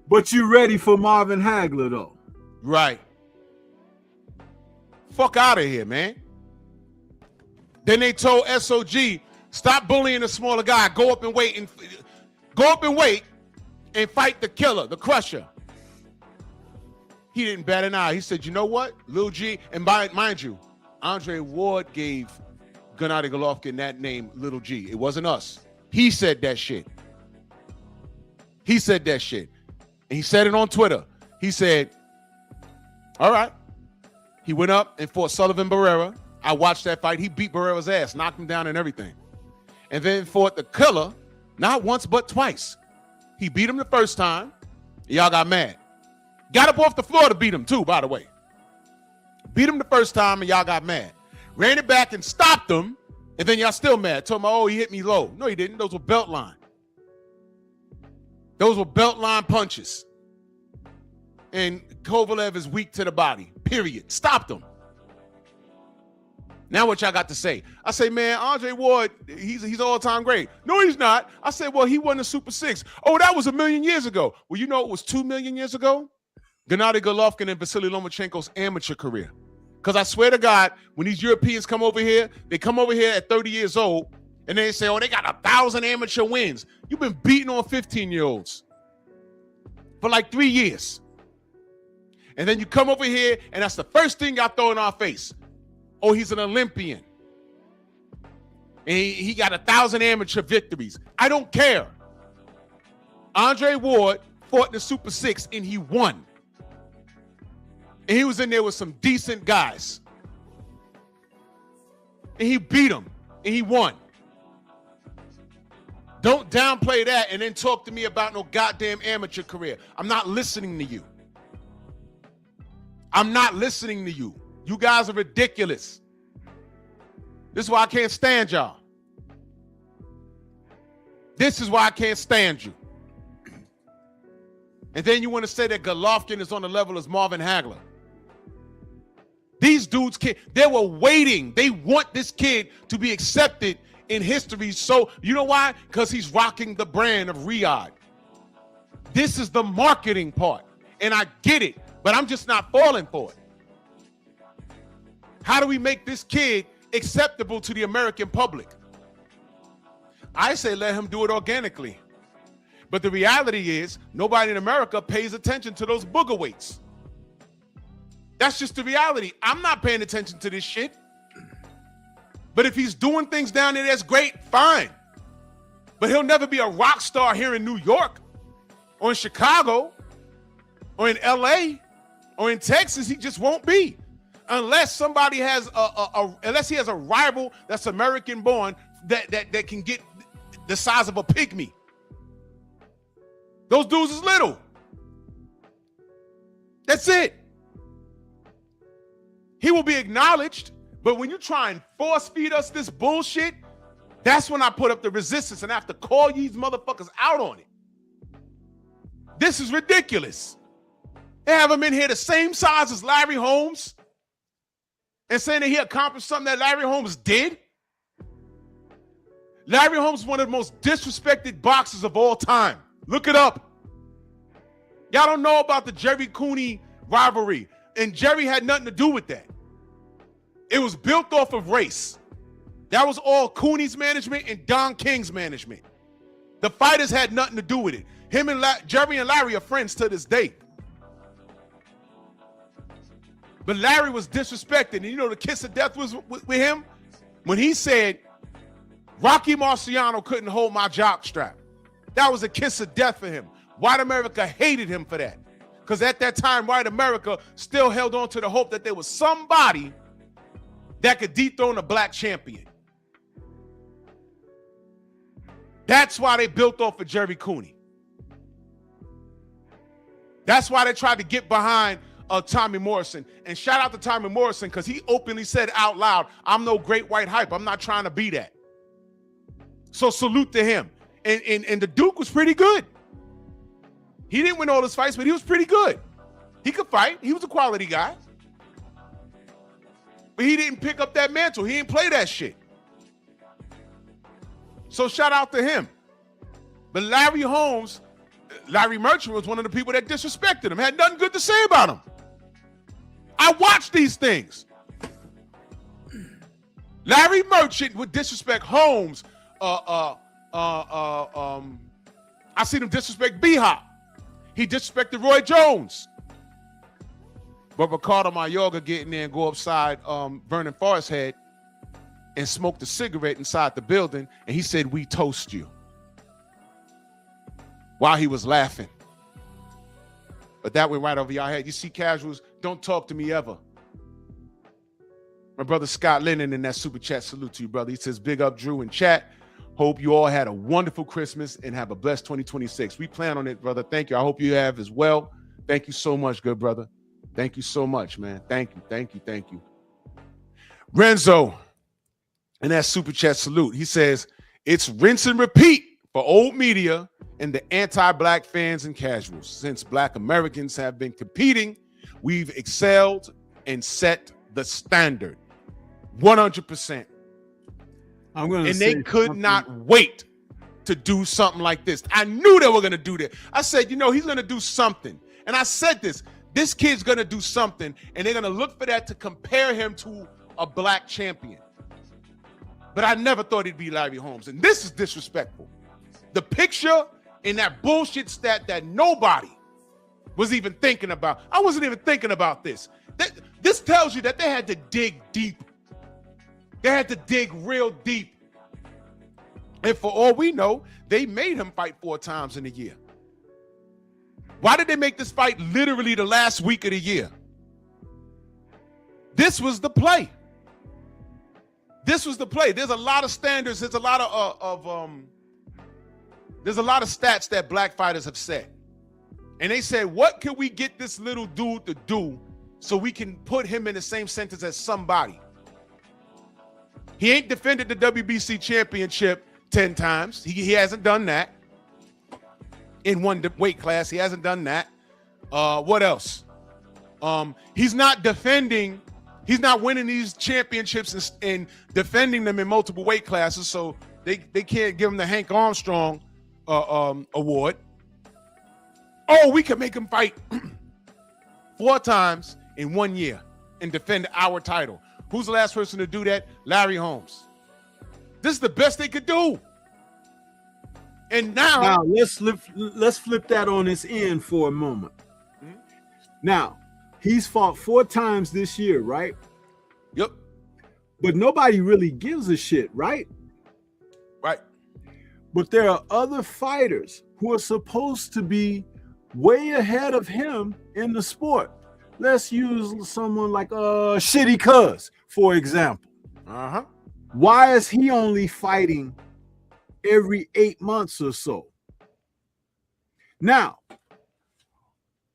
But you ready for Marvin Hagler, though? Right. Fuck out of here, man. Then they told SOG, stop bullying the smaller guy. Go up and wait and fight the killer, the crusher. He didn't bat an eye. He said, you know what, Lil G, and mind you, Andre Ward gave Gennady Golovkin that name, Little G. It wasn't us. He said that shit. He said that shit. And he said it on Twitter. He said, all right. He went up and fought Sullivan Barrera. I watched that fight. He beat Barrera's ass, knocked him down and everything. And then fought the killer, not once, but twice. He beat him the first time. Y'all got mad. Got up off the floor to beat him too, by the way. Beat him the first time and y'all got mad. Ran it back and stopped him, and then y'all still mad. Told me, oh, he hit me low. No, he didn't. Those were belt line. Those were belt line punches. And Kovalev is weak to the body, period. Stopped him. Now what y'all got to say? I say, man, Andre Ward, he's all-time great. No, he's not. I said, well, he won the Super 6. Oh, that was 1 million years ago. Well, you know it was 2 million years ago? Gennady Golovkin and Vasily Lomachenko's amateur career. Because I swear to God, when these Europeans come over here, they come over here at 30 years old, and they say, oh, they got 1,000 amateur wins. You've been beating on 15-year-olds for like 3 years. And then you come over here, and that's the first thing y'all throw in our face. Oh, he's an Olympian. And he got 1,000 amateur victories. I don't care. Andre Ward fought in the Super 6, and he won. And he was in there with some decent guys. And he beat them. And he won. Don't downplay that and then talk to me about no goddamn amateur career. I'm not listening to you. I'm not listening to you. You guys are ridiculous. This is why I can't stand y'all. This is why I can't stand you. And then you want to say that Golovkin is on the level as Marvin Hagler. These dudes can't. They were waiting. They want this kid to be accepted in history. So, you know why? Because he's rocking the brand of Riyadh. This is the marketing part. And I get it, but I'm just not falling for it. How do we make this kid acceptable to the American public? I say let him do it organically. But the reality is nobody in America pays attention to those booger weights. That's just the reality. I'm not paying attention to this shit. But if he's doing things down there, that's great, fine. But he'll never be a rock star here in New York or in Chicago or in LA or in Texas. He just won't be. Unless somebody has unless he has a rival that's American born that can get the size of a pygmy. Those dudes is little. That's it. He will be acknowledged, but when you try and force feed us this bullshit, that's when I put up the resistance and have to call these motherfuckers out on it. This is ridiculous. They have him in here the same size as Larry Holmes and saying that he accomplished something that Larry Holmes did. Larry Holmes is one of the most disrespected boxers of all time. Look it up. Y'all don't know about the Jerry Cooney rivalry, and Jerry had nothing to do with that. It was built off of race. That was all Cooney's management and Don King's management. The fighters had nothing to do with it. Him and Jerry and Larry are friends to this day. But Larry was disrespected, and you know the kiss of death was with him when he said, Rocky Marciano couldn't hold my jock strap. That was a kiss of death for him. White America hated him for that. Because at that time, white America still held on to the hope that there was somebody that could dethrone a black champion. That's why they built off of Jerry Cooney. That's why they tried to get behind Tommy Morrison. And shout out to Tommy Morrison because he openly said out loud, I'm no great white hype. I'm not trying to be that. So salute to him. And the Duke was pretty good. He didn't win all his fights, but he was pretty good. He could fight. He was a quality guy. But he didn't pick up that mantle. He didn't play that shit. So shout out to him. But Larry Holmes, Larry Merchant was one of the people that disrespected him, had nothing good to say about him. I watched these things. Larry Merchant would disrespect Holmes. I seen him disrespect B-Hop. He disrespected Roy Jones. But Ricardo Mayorga get in there and go upside Vernon Forrest's head and smoked a cigarette inside the building, and he said, "We toast you," while he was laughing. But that went right over your head. You see casuals, don't talk to me ever. My brother Scott Lennon in that super chat, salute to you, brother. He says, big up Drew in chat. Hope you all had a wonderful Christmas and have a blessed 2026. We plan on it, brother. Thank you. I hope you have as well. Thank you so much, good brother. Thank you so much, man. Thank you, thank you, thank you. Renzo in that super chat, salute. He says, it's rinse and repeat for old media and the anti-black fans and casuals. Since black Americans have been competing, we've excelled and set the standard 100%. I'm gonna and they could not wait to do something like this. I knew they were going to do that. I said, you know, he's going to do something. And I said this kid's going to do something, and they're going to look for that to compare him to a black champion. But I never thought it'd be Larry Holmes. And this is disrespectful. The picture in that bullshit stat that nobody was even thinking about. I wasn't even thinking about this. This tells you that they had to dig deep. They had to dig real deep. And for all we know, they made him fight 4 times in a year. Why did they make this fight literally the last week of the year? This was the play. This was the play. There's a lot of standards. There's a lot there's a lot of stats that black fighters have set. And they said, what can we get this little dude to do so we can put him in the same sentence as somebody? He ain't defended the WBC championship 10 times. He hasn't done that. In one weight class, he hasn't done that. What else? He's not defending, he's not winning these championships and defending them in multiple weight classes, so they can't give him the Hank Armstrong award. Oh, we can make him fight 4 times in 1 year and defend our title. Who's the last person to do that? Larry Holmes. This is the best they could do. And now let's flip that on its end for a moment. Mm-hmm. Now, he's fought 4 times this year, right? Yep. But nobody really gives a shit, right? Right. But there are other fighters who are supposed to be way ahead of him in the sport. Let's use someone like Shitty Cuz, for example. Uh-huh. Why is he only fighting every 8 months or so? Now,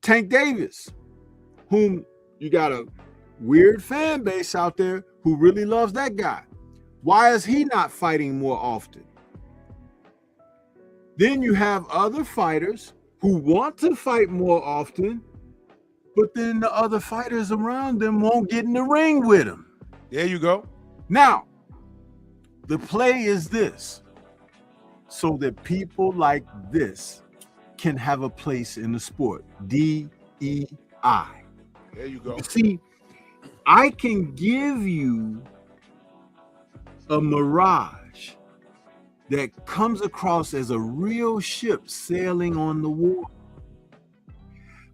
Tank Davis, whom you got a weird fan base out there who really loves that guy. Why is he not fighting more often? Then you have other fighters who want to fight more often, but then the other fighters around them won't get in the ring with him. There you go. Now, the play is this, so that people like this can have a place in the sport. DEI. There you go. You see, I can give you a mirage that comes across as a real ship sailing on the water.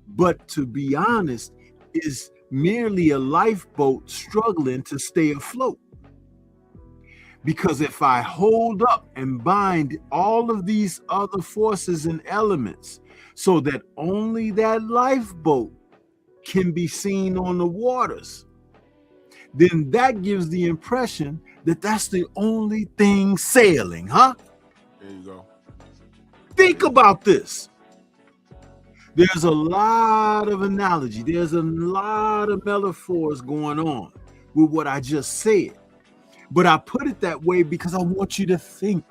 But to be honest, is merely a lifeboat struggling to stay afloat. Because if I hold up and bind all of these other forces and elements so that only that lifeboat can be seen on the waters, then that gives the impression that that's the only thing sailing, huh? There you go. Think about this. There's a lot of analogy. There's a lot of metaphors going on with what I just said. But I put it that way because I want you to think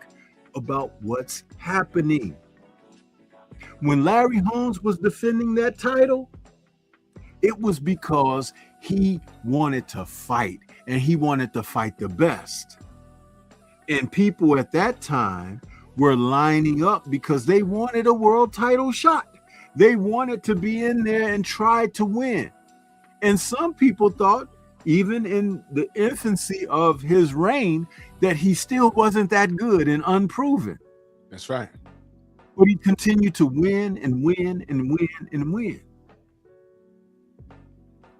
about what's happening. When Larry Holmes was defending that title, it was because he wanted to fight, and he wanted to fight the best. And people at that time were lining up because they wanted a world title shot. They wanted to be in there and try to win. And some people thought, even in the infancy of his reign, that he still wasn't that good and unproven. That's right. But he continued to win and win and win and win.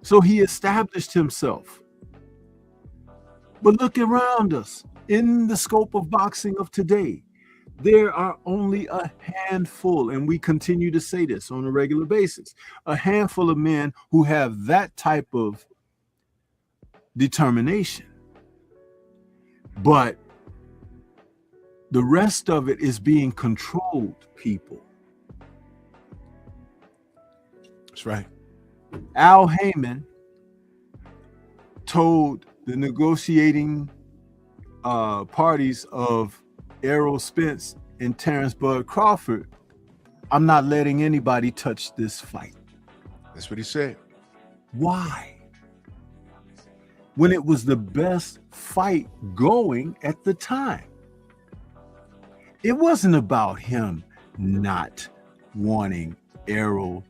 So he established himself. But look around us. In the scope of boxing of today, there are only a handful, and we continue to say this on a regular basis, a handful of men who have that type of determination. But the rest of it is being controlled, people. That's right. Al Heyman told the negotiating parties of Errol Spence and Terrence Bud Crawford, I'm not letting anybody touch this fight. That's what he said. Why? When it was the best fight going at the time. It wasn't about him not wanting Errol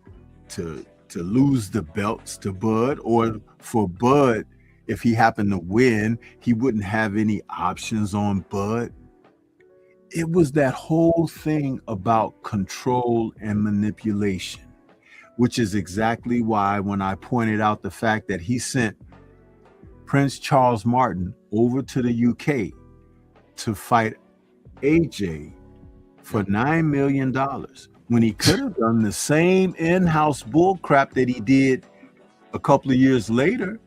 to lose the belts to Bud, or for Bud, if he happened to win, he wouldn't have any options on Bud. It was that whole thing about control and manipulation, which is exactly why when I pointed out the fact that he sent Prince Charles Martin over to the UK to fight AJ for $9 million, when he could have done the same in-house bull crap that he did a couple of years later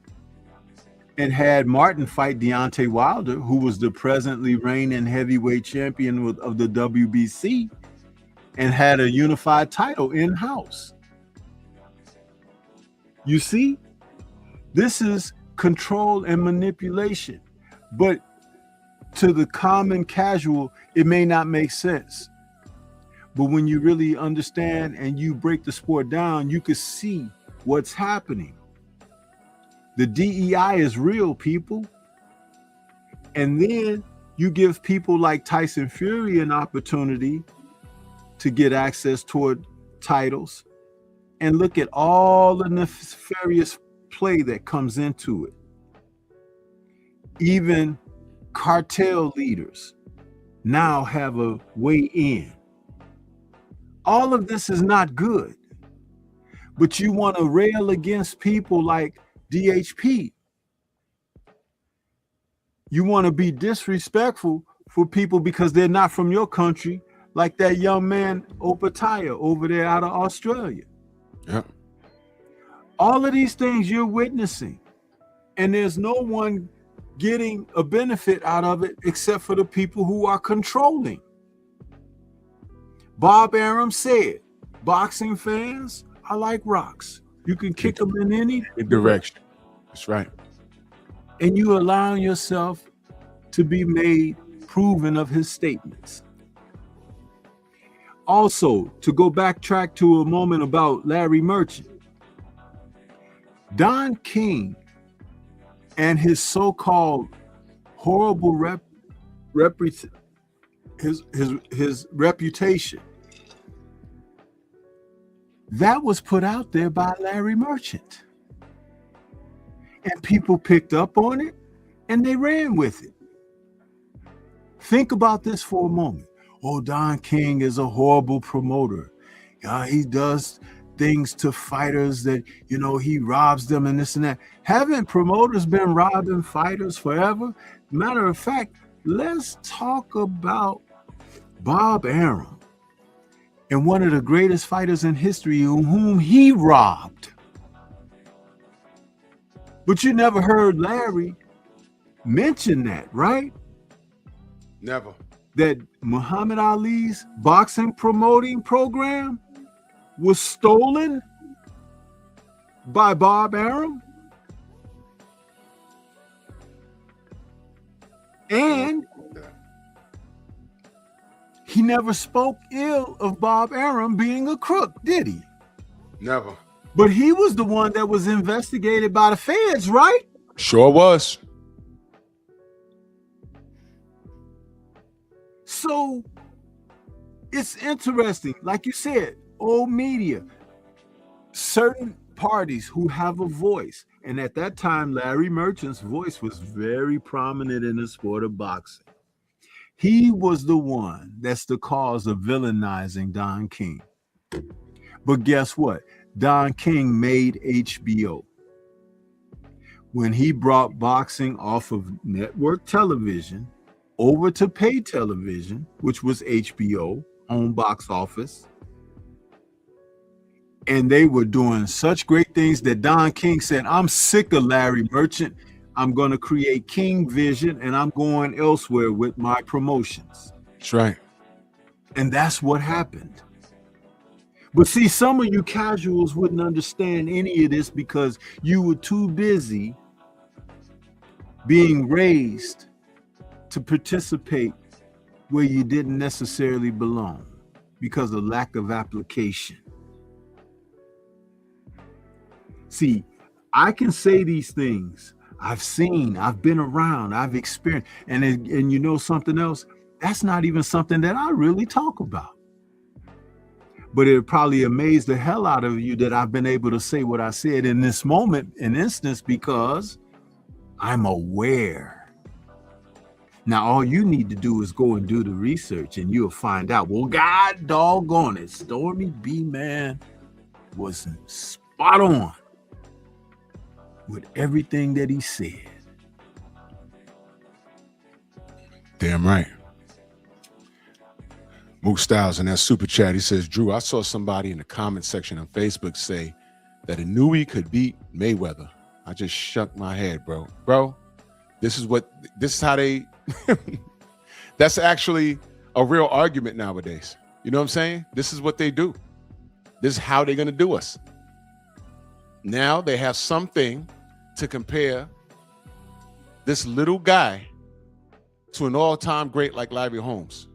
and had Martin fight Deontay Wilder, who was the presently reigning heavyweight champion of the WBC, and had a unified title in-house. You see, this is control and manipulation. But to the common casual, it may not make sense. But when you really understand and you break the sport down, you can see what's happening. The DEI is real, people. And then you give people like Tyson Fury an opportunity to get access toward titles, and look at all the nefarious play that comes into it. Even cartel leaders now have a way in. All of this is not good. But you want to rail against people like DHP. You want to be disrespectful for people because they're not from your country, like that young man Opataya over there out of Australia. Yeah. All of these things you're witnessing, and there's no one getting a benefit out of it except for the people who are controlling. Bob Arum said, boxing fans are like rocks. You can kick them in any direction. That's right. And you allow yourself to be made proven of his statements. Also, to go backtrack to a moment about Larry Merchant, Don King and his so-called horrible his reputation, that was put out there by Larry Merchant. And people picked up on it and they ran with it. Think about this for a moment. Oh, Don King is a horrible promoter. He does things to fighters that, he robs them and this and that. Haven't promoters been robbing fighters forever? Matter of fact, let's talk about Bob Arum and one of the greatest fighters in history whom he robbed. But you never heard Larry mention that, right? Never. That Muhammad Ali's boxing promoting program was stolen by Bob Arum. And he never spoke ill of Bob Arum being a crook, did he? Never. But he was the one that was investigated by the feds, right? Sure was. So it's interesting, like you said, old media, certain parties who have a voice. And at that time, Larry Merchant's voice was very prominent in the sport of boxing. He was the one that's the cause of villainizing Don King. But guess what? Don King made HBO. when he brought boxing off of network television over to pay television, which was HBO, home box office. And they were doing such great things that Don King said, I'm sick of Larry Merchant. I'm going to create King Vision and I'm going elsewhere with my promotions. That's right. And that's what happened. But see, some of you casuals wouldn't understand any of this because you were too busy being raised to participate where you didn't necessarily belong because of lack of application. See, I can say these things. I've seen, I've been around, I've experienced, and you know something else? That's not even something that I really talk about. But it probably amazed the hell out of you that I've been able to say what I said in this moment, in instance, because I'm aware. Now, all you need to do is go and do the research and you'll find out, well, God doggone it, Stormy B. Man was spot on with everything that he said. Damn right. Mook Styles in that super chat, he says, Drew, I saw somebody in the comment section on Facebook say that Inoue could beat Mayweather. I just shook my head, bro. Bro, this is how they, that's actually a real argument nowadays. You know what I'm saying? This is what they do. This is how they're going to do us. Now they have something to compare this little guy to an all-time great like Larry Holmes.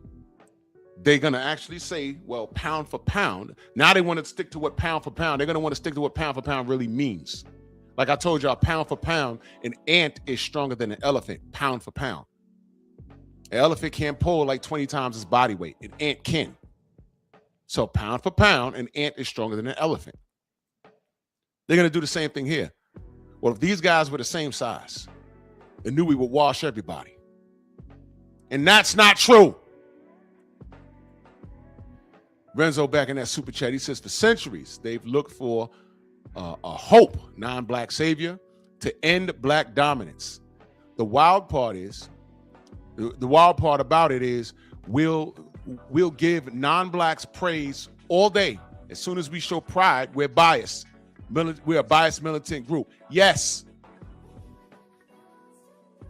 They're going to actually say, well, pound for pound. Now they want to stick to what pound for pound. They're going to want to stick to what pound for pound really means. Like I told y'all, pound for pound, an ant is stronger than an elephant, pound for pound. An elephant can't pull like 20 times its body weight. An ant can. So pound for pound, an ant is stronger than an elephant. They're going to do the same thing here. Well, if these guys were the same size, Inoue would wash everybody. And that's not true. Renzo back in that super chat, he says, for centuries, they've looked for a hope, non-black savior, to end black dominance. The wild part about it is we'll give non-blacks praise all day. As soon as we show pride, we're biased. We're a biased militant group. Yes.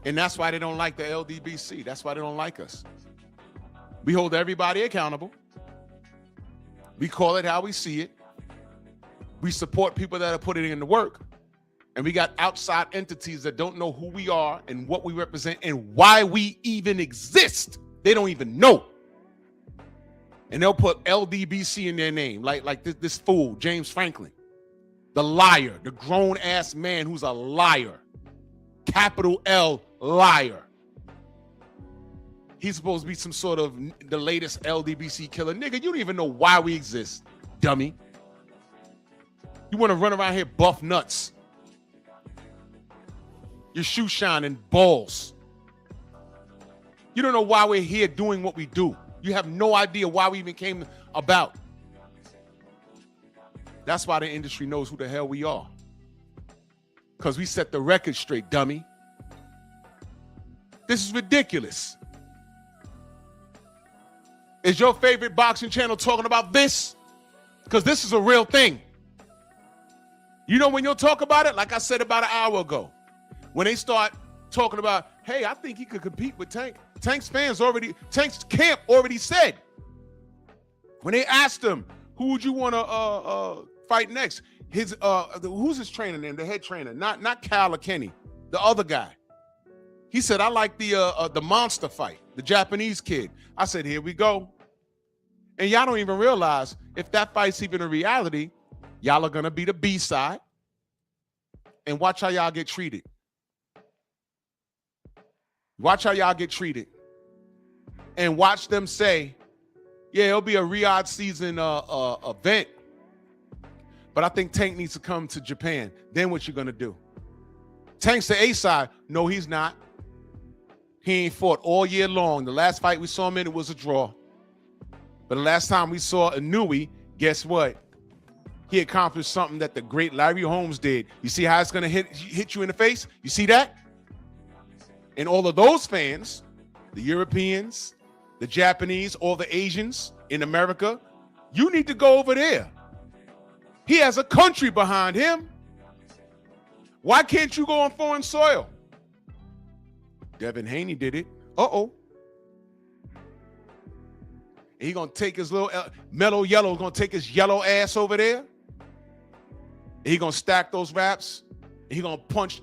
And that's why they don't like the LDBC. That's why they don't like us. We hold everybody accountable. We call it how we see it. We support people that are putting in the work. And we got outside entities that don't know who we are and what we represent and why we even exist. They don't even know. And they'll put LDBC in their name, like this fool, James Franklin. The liar, the grown-ass man who's a liar. Capital L, liar. He's supposed to be some sort of the latest LDBC killer. Nigga, you don't even know why we exist, dummy. You want to run around here buff nuts. Your shoe shining balls. You don't know why we're here doing what we do. You have no idea why we even came about. That's why the industry knows who the hell we are. Because we set the record straight, dummy. This is ridiculous. Is your favorite boxing channel talking about this? Because this is a real thing. You know when you'll talk about it, like I said about an hour ago, when they start talking about, hey, I think he could compete with Tank. Tank's camp already said. When they asked him, who would you want to fight next? Who's his trainer name? The head trainer, not Cal or Kenny, the other guy. He said, I like the monster fight, the Japanese kid. I said, here we go. And y'all don't even realize if that fight's even a reality, y'all are gonna be the B side. And watch how y'all get treated. Watch how y'all get treated. And watch them say, yeah, it'll be a Riyadh season event. But I think Tank needs to come to Japan. Then what you gonna do? Tank's the A side. No, he's not. He ain't fought all year long. The last fight we saw him in, it was a draw. But the last time we saw Inoue, guess what? He he accomplished something that the great Larry Holmes did. You see how it's going to hit you in the face? You see that? And all of those fans, the Europeans, the Japanese, all the Asians in America, you need to go over there. He has a country behind him. Why can't you go on foreign soil? Devin Haney did it. Uh-oh. He gonna take his little Mellow Yellow, gonna take his yellow ass over there. He gonna stack those raps. He gonna punch.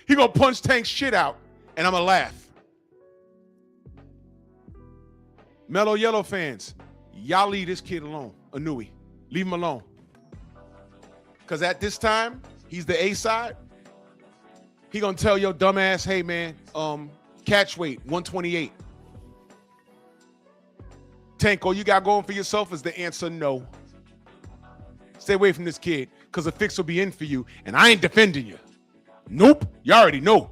He gonna punch Tank's shit out, and I'm gonna laugh. Mellow Yellow fans, y'all leave this kid alone. Inui, leave him alone. Cause at this time, he's the A side. He gonna tell your dumb ass, hey man, catch weight 128. Tank, all you got going for yourself is the answer no. Stay away from this kid, because the fix will be in for you, and I ain't defending you. Nope, you already know.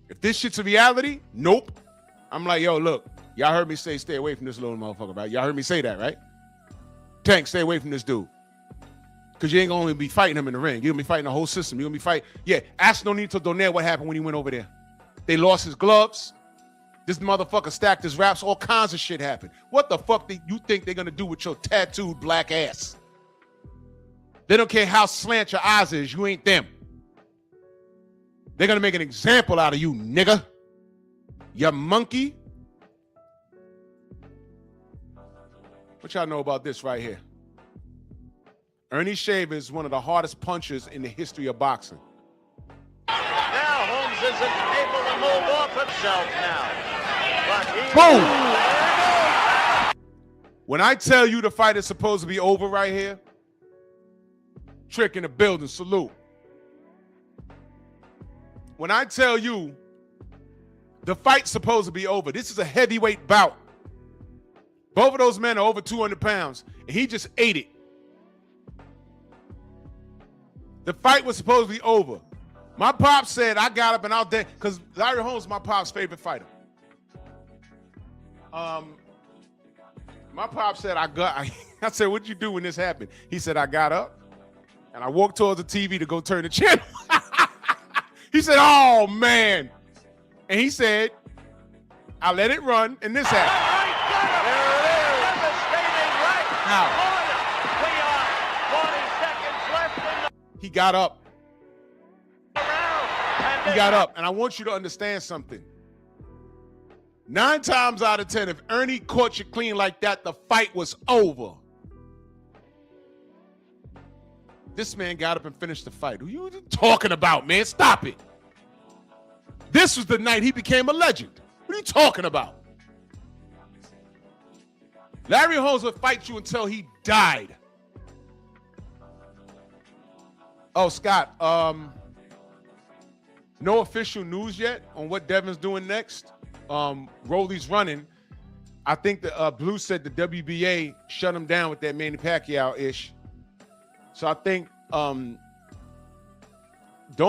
If this shit's a reality, nope. I'm like, yo, look, y'all heard me say stay away from this little motherfucker, right? Y'all heard me say that, right? Tank, stay away from this dude. Because you ain't gonna be fighting him in the ring. You're gonna be fighting the whole system. You're gonna be fighting. Yeah, ask Nonito Donaire what happened when he went over there. They lost his gloves. This motherfucker stacked his raps. All kinds of shit happened. What the fuck do you think they're gonna do with your tattooed black ass? They don't care how slant your eyes is. You ain't them. They're gonna make an example out of you, nigga. You monkey. What y'all know about this right here? Ernie Shaver is one of the hardest punchers in the history of boxing. Now Holmes isn't able to move off himself now. But boom! When I tell you the fight is supposed to be over right here, Trick in the building, salute. When I tell you the fight's supposed to be over, this is a heavyweight bout. Both of those men are over 200 pounds, and he just ate it. The fight was supposed to be over. My pops said I got up and out there, because Larry Holmes is my pop's favorite fighter. My pop said I said, what'd you do when this happened? He said, I got up and I walked towards the TV to go turn the channel. He said, oh man. And he said, I let it run and this happened. He got up. He got up. And I want you to understand something. 9 times out of 10, if Ernie caught you clean like that, the fight was over. This man got up and finished the fight. Who you talking about, man? Stop it. This was the night he became a legend. What are you talking about? Larry Holmes would fight you until he died. Oh, Scott, no official news yet on what Devin's doing next. Rolly's running. I think the Blue said the WBA shut him down with that Manny Pacquiao-ish. So I think don't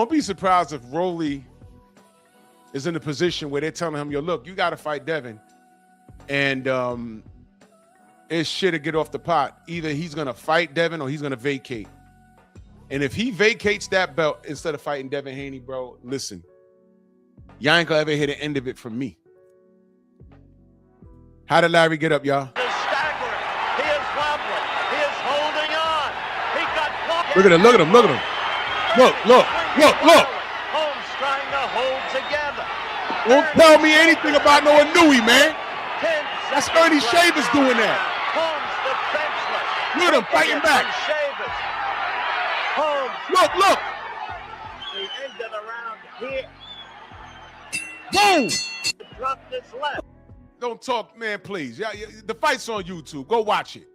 be surprised if Rolly is in a position where they're telling him, yo, look, you got to fight Devin. And it's shit to get off the pot. Either he's going to fight Devin or he's going to vacate. And if he vacates that belt instead of fighting Devin Haney, bro, listen, y'all ain't gonna ever hear the end of it from me. How did Larry get up, y'all? He is wobbling. He is holding on. He got caught. Look at him, look at him, look at him. Look. Holmes trying to hold together. Don't tell me anything about no Inui, man. That's Ernie Shavers doing that. Holmes defenseless. Look at him fighting back. Shavers. Holmes. Look. The end of the round here. Boom. Dropped his left. Don't talk, man, please. Yeah, the fight's on YouTube. Go watch it.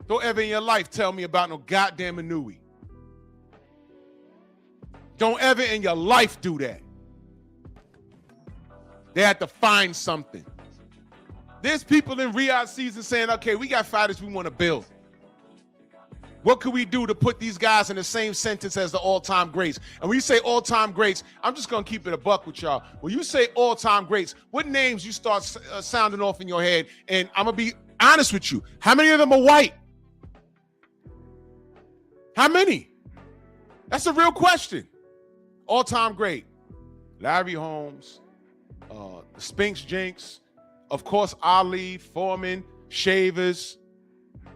Don't ever in your life tell me about no goddamn Inui. Don't ever in your life do that. They had to find something. There's people in Riyadh season saying, okay, we got fighters we want to build. What could we do to put these guys in the same sentence as the all-time greats? And when you say all-time greats, I'm just going to keep it a buck with y'all. When you say all-time greats, what names you start sounding off in your head? And I'm going to be honest with you. How many of them are white? How many? That's a real question. All-time great. Larry Holmes, Spinks Jinks, of course, Ali, Foreman, Shavers,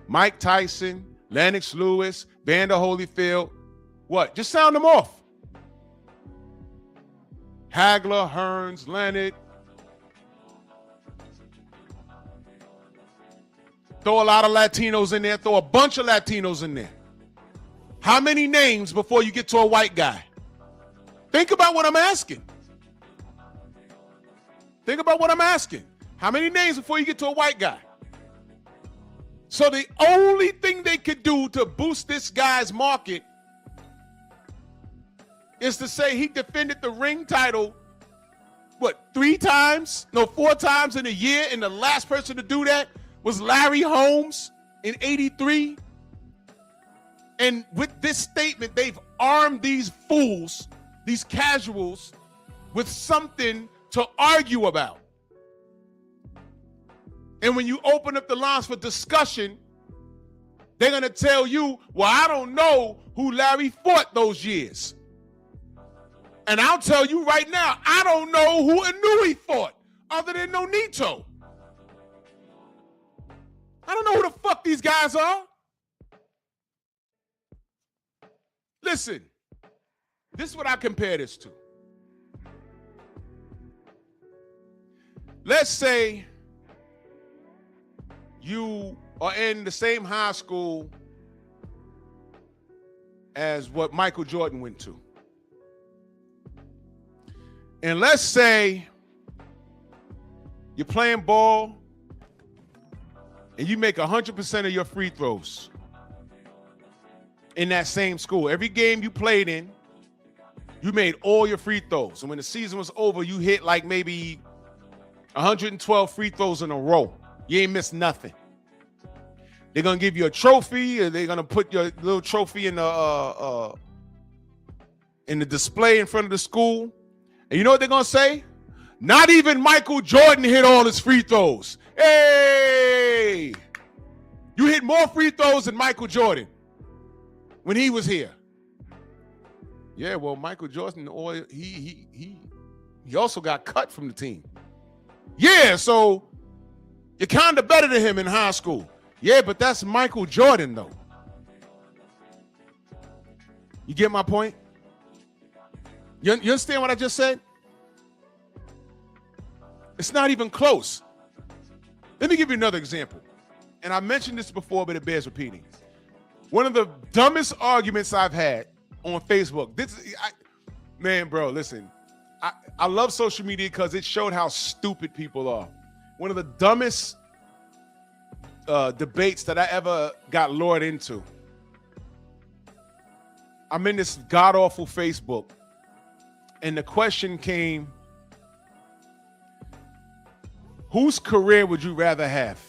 Mike Tyson, Lennox Lewis, Vander Holyfield. What? Just sound them off. Hagler, Hearns, Leonard. Throw a lot of Latinos in there. Throw a bunch of Latinos in there. How many names before you get to a white guy? Think about what I'm asking. Think about what I'm asking. How many names before you get to a white guy? So the only thing they could do to boost this guy's market is to say he defended the ring title, what, 4 times in a year, and the last person to do that was Larry Holmes in '83. And with this statement, they've armed these fools, these casuals, with something to argue about. And when you open up the lines for discussion, they're going to tell you, well, I don't know who Larry fought those years. And I'll tell you right now, I don't know who Inouye fought other than Nonito. I don't know who the fuck these guys are. Listen, this is what I compare this to. Let's say you are in the same high school as what Michael Jordan went to. And let's say you're playing ball and you make 100% of your free throws in that same school. Every game you played in, you made all your free throws. And when the season was over, you hit like maybe 112 free throws in a row. You ain't missed nothing. They're going to give you a trophy, or they're going to put your little trophy in the display in front of the school. And you know what they're going to say? Not even Michael Jordan hit all his free throws. Hey! You hit more free throws than Michael Jordan when he was here. Yeah, well, Michael Jordan, he also got cut from the team. Yeah, so you're kind of better than him in high school. Yeah, but that's Michael Jordan, though. You get my point? You understand what I just said? It's not even close. Let me give you another example. And I mentioned this before, but it bears repeating. One of the dumbest arguments I've had on Facebook. Man, bro, listen. I love social media because it showed how stupid people are. One of the dumbest debates that I ever got lured into. I'm in this god-awful Facebook, and the question came, whose career would you rather have?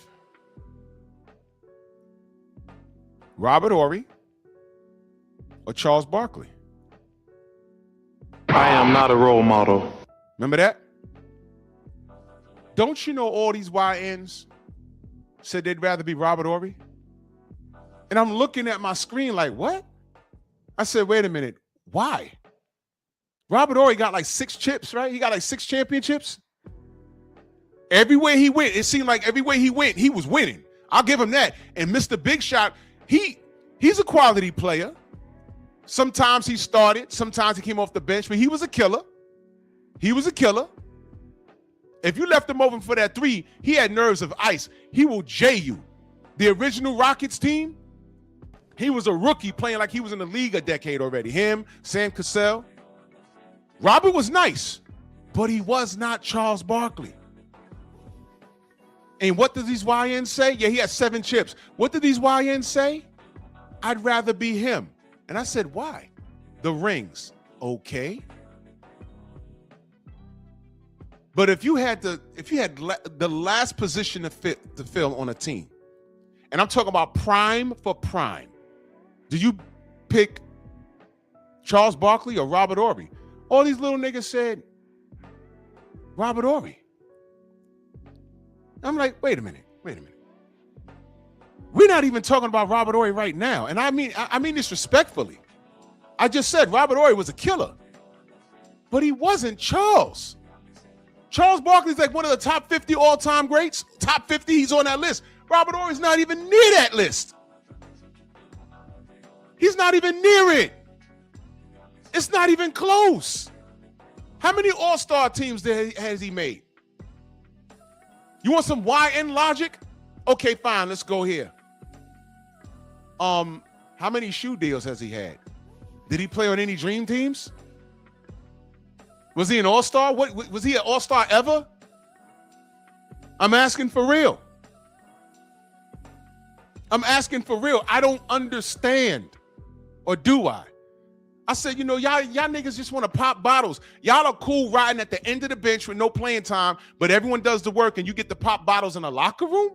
Robert Horry or Charles Barkley? I am not a role model. Remember that? Don't you know all these YNs said they'd rather be Robert Horry? And I'm looking at my screen like, what? I said, wait a minute. Why? Robert Horry got like 6 chips, right? He got like 6 championships. Everywhere he went, it seemed like everywhere he went, he was winning. I'll give him that. And Mr. Big Shot, he's a quality player. Sometimes he started, sometimes he came off the bench, but he was a killer. He was a killer. If you left him open for that 3, he had nerves of ice. He will J you. The original Rockets team, he was a rookie playing like he was in the league a decade already. Him, Sam Cassell. Robert was nice, but he was not Charles Barkley. And what do these YNs say? Yeah, he had 7 chips. What did these YNs say? I'd rather be him. And I said, why? The rings. Okay. But if you had the last position to fill on a team, and I'm talking about prime for prime, do you pick Charles Barkley or Robert Horry? All these little niggas said Robert Horry. I'm like, wait a minute. We're not even talking about Robert Horry right now. And I mean this respectfully. I just said Robert Horry was a killer. But he wasn't Charles. Charles Barkley's like one of the top 50 all-time greats. Top 50, he's on that list. Robert Horry's not even near that list. He's not even near it. It's not even close. How many all-star teams has he made? You want some YN logic? Okay, fine, let's go here. How many shoe deals has he had? Did he play on any dream teams? Was he an all-star? What was he an all-star ever? I'm asking for real. I'm asking for real. I don't understand. Or do I? I said, you know, y'all niggas just want to pop bottles. Y'all are cool riding at the end of the bench with no playing time, but everyone does the work and you get to pop bottles in a locker room?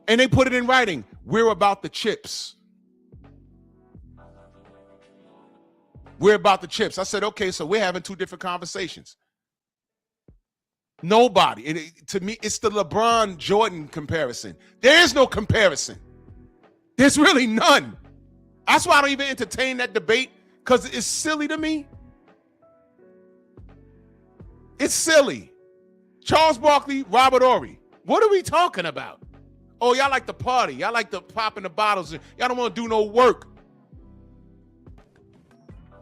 And they put it in writing. We're about the chips. We're about the chips. I said, okay, so we're having two different conversations. Nobody. To me, it's the LeBron Jordan comparison. There is no comparison. There's really none. That's why I don't even entertain that debate, because it's silly to me. It's silly. Charles Barkley, Robert Horry. What are we talking about? Oh, y'all like to party. Y'all like to pop in the bottles. Y'all don't want to do no work.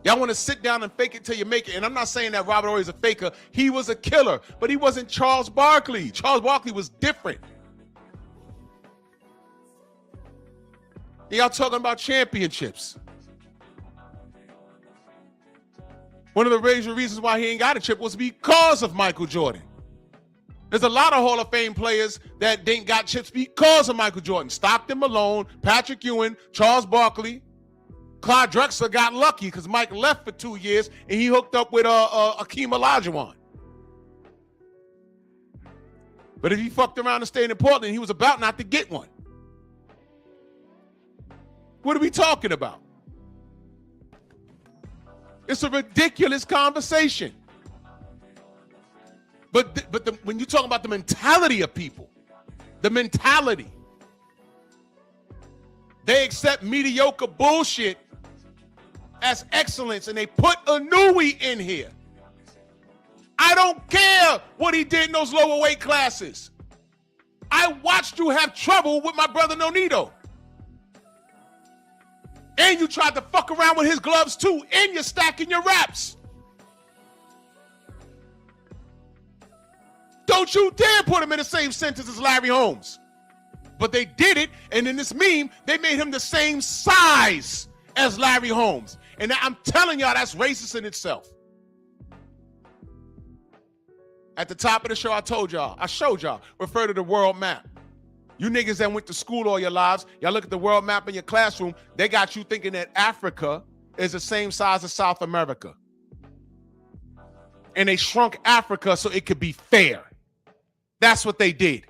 Y'all want to sit down and fake it till you make it. And I'm not saying that Robert Horry is a faker. He was a killer, but he wasn't Charles Barkley. Charles Barkley was different. Y'all talking about championships. One of the major reasons why he ain't got a chip was because of Michael Jordan. There's a lot of Hall of Fame players that didn't got chips because of Michael Jordan. Stockton Malone, Patrick Ewing, Charles Barkley. Clyde Drexler got lucky because Mike left for 2 years and he hooked up with Akeem Olajuwon. But if he fucked around and stayed in Portland, he was about not to get one. What are we talking about? It's a ridiculous conversation. But when you talk about the mentality of people, the mentality, they accept mediocre bullshit as excellence, and they put Inouye in here. I don't care what he did in those lower weight classes. I watched you have trouble with my brother Nonito. And you tried to fuck around with his gloves too, and you're stacking your raps. Don't you dare put him in the same sentence as Larry Holmes. But they did it, and in this meme, they made him the same size as Larry Holmes. And I'm telling y'all, that's racist in itself. At the top of the show, I showed y'all, refer to the world map. You niggas that went to school all your lives, y'all look at the world map in your classroom, they got you thinking that Africa is the same size as South America. And they shrunk Africa so it could be fair. That's what they did.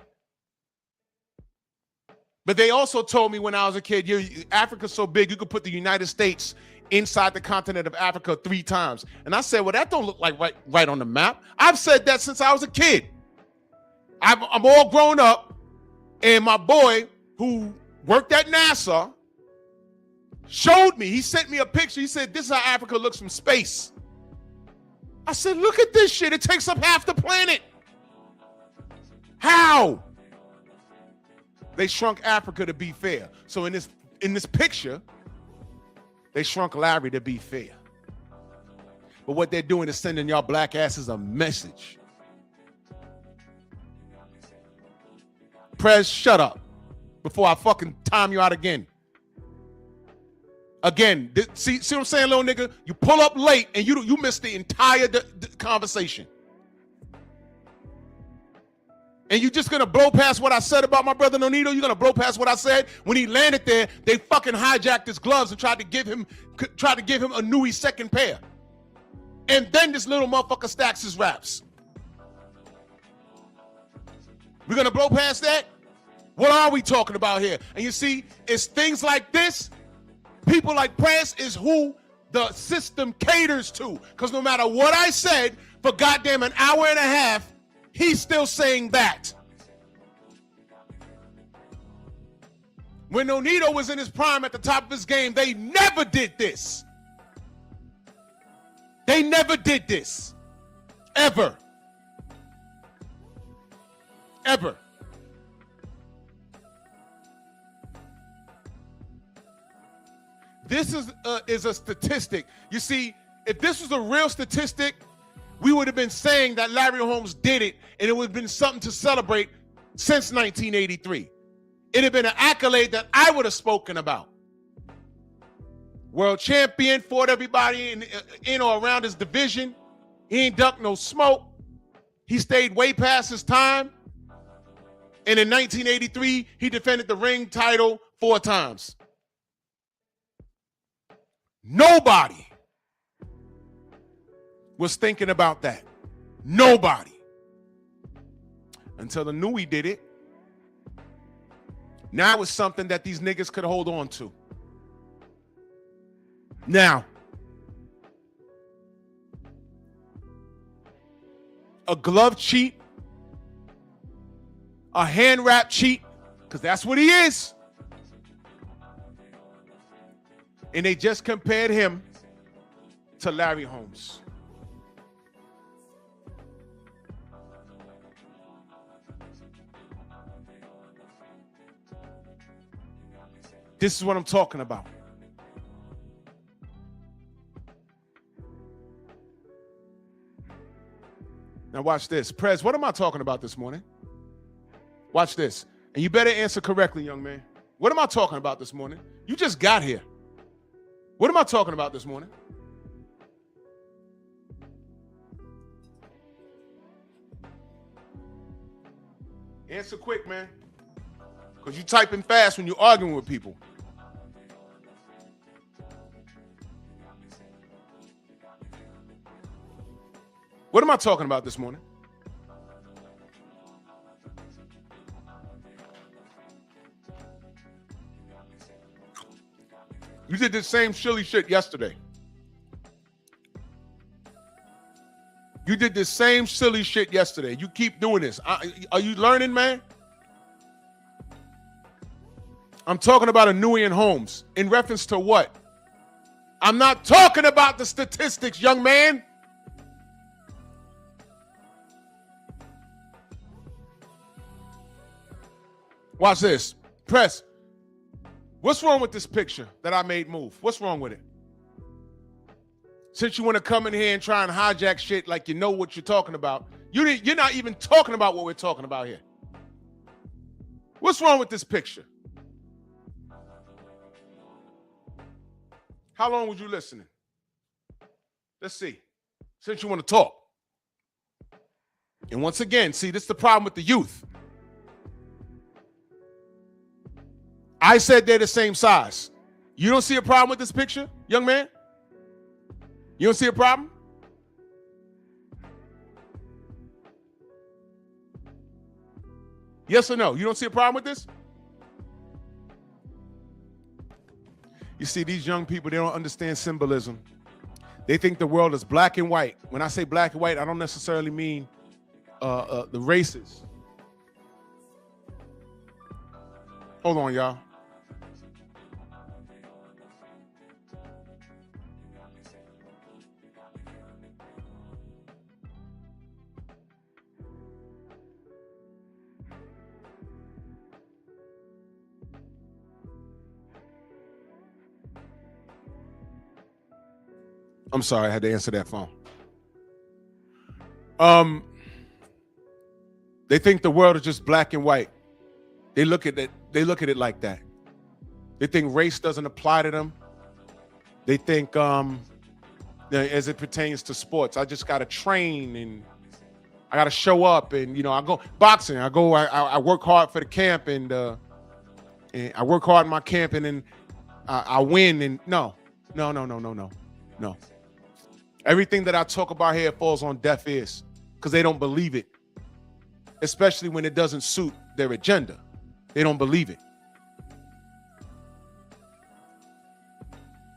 But they also told me when I was a kid, Africa's so big, you could put the United States inside the continent of Africa 3 times. And I said, well, that don't look like right on the map. I've said that since I was a kid. I'm all grown up, and my boy who worked at NASA showed me, he sent me a picture. He said, this is how Africa looks from space. I said, look at this shit. It takes up half the planet. How? They shrunk Africa to be fair. So in this picture, they shrunk Larry to be fair. But what they're doing is sending y'all black asses a message. Prez, shut up before I fucking time you out again. Again, see what I'm saying, little nigga? You pull up late and you miss the entire conversation. And you just gonna blow past what I said about my brother Nonito? You're gonna blow past what I said? When he landed there, they fucking hijacked his gloves and tried to give him a Inouye second pair. And then this little motherfucker stacks his raps. We're gonna blow past that? What are we talking about here? And you see, it's things like this. People like Press is who the system caters to. Because no matter what I said for goddamn an hour and a half, he's still saying that. When Nonito was in his prime at the top of his game, they never did this. They never did this. Ever. Ever. This is a statistic. You see, if this was a real statistic, we would have been saying that Larry Holmes did it, and it would have been something to celebrate since 1983. It'd have been an accolade that I would have spoken about. World champion, fought everybody in or around his division. He ain't ducked no smoke. He stayed way past his time. And in 1983, he defended the ring title 4 times. Nobody was thinking about that. Nobody. Until the Nui did it. Now it was something that these niggas could hold on to. Now, a glove cheat, a hand wrap cheat, because that's what he is. And they just compared him to Larry Holmes. This is what I'm talking about. Now watch this. Prez, what am I talking about this morning? Watch this. And you better answer correctly, young man. What am I talking about this morning? You just got here. What am I talking about this morning? Answer quick, man. Because you typing fast when you're arguing with people. What am I talking about this morning? You did the same silly shit yesterday. You did the same silly shit yesterday. You keep doing this. Are you learning, man? I'm talking about a Nui and Holmes. In reference to what? I'm not talking about the statistics, young man. Watch this. Press. What's wrong with this picture that I made move? What's wrong with it? Since you want to come in here and try and hijack shit like you know what you're talking about, you're not even talking about what we're talking about here. What's wrong with this picture? How long was you listening? Let's see. Since you want to talk. And once again, see, this is the problem with the youth. I said they're the same size. You don't see a problem with this picture, young man? You don't see a problem? Yes or no? You don't see a problem with this? You see, these young people, they don't understand symbolism. They think the world is black and white. When I say black and white, I don't necessarily mean the races. Hold on, y'all. I'm sorry, I had to answer that phone. They think the world is just black and white. They look at it like that. They think race doesn't apply to them. They think as it pertains to sports, I just gotta train and I gotta show up, and I go boxing. I work hard for the camp, and I work hard in my camp, and then I win. And no. Everything that I talk about here falls on deaf ears because they don't believe it, especially when it doesn't suit their agenda. They don't believe it.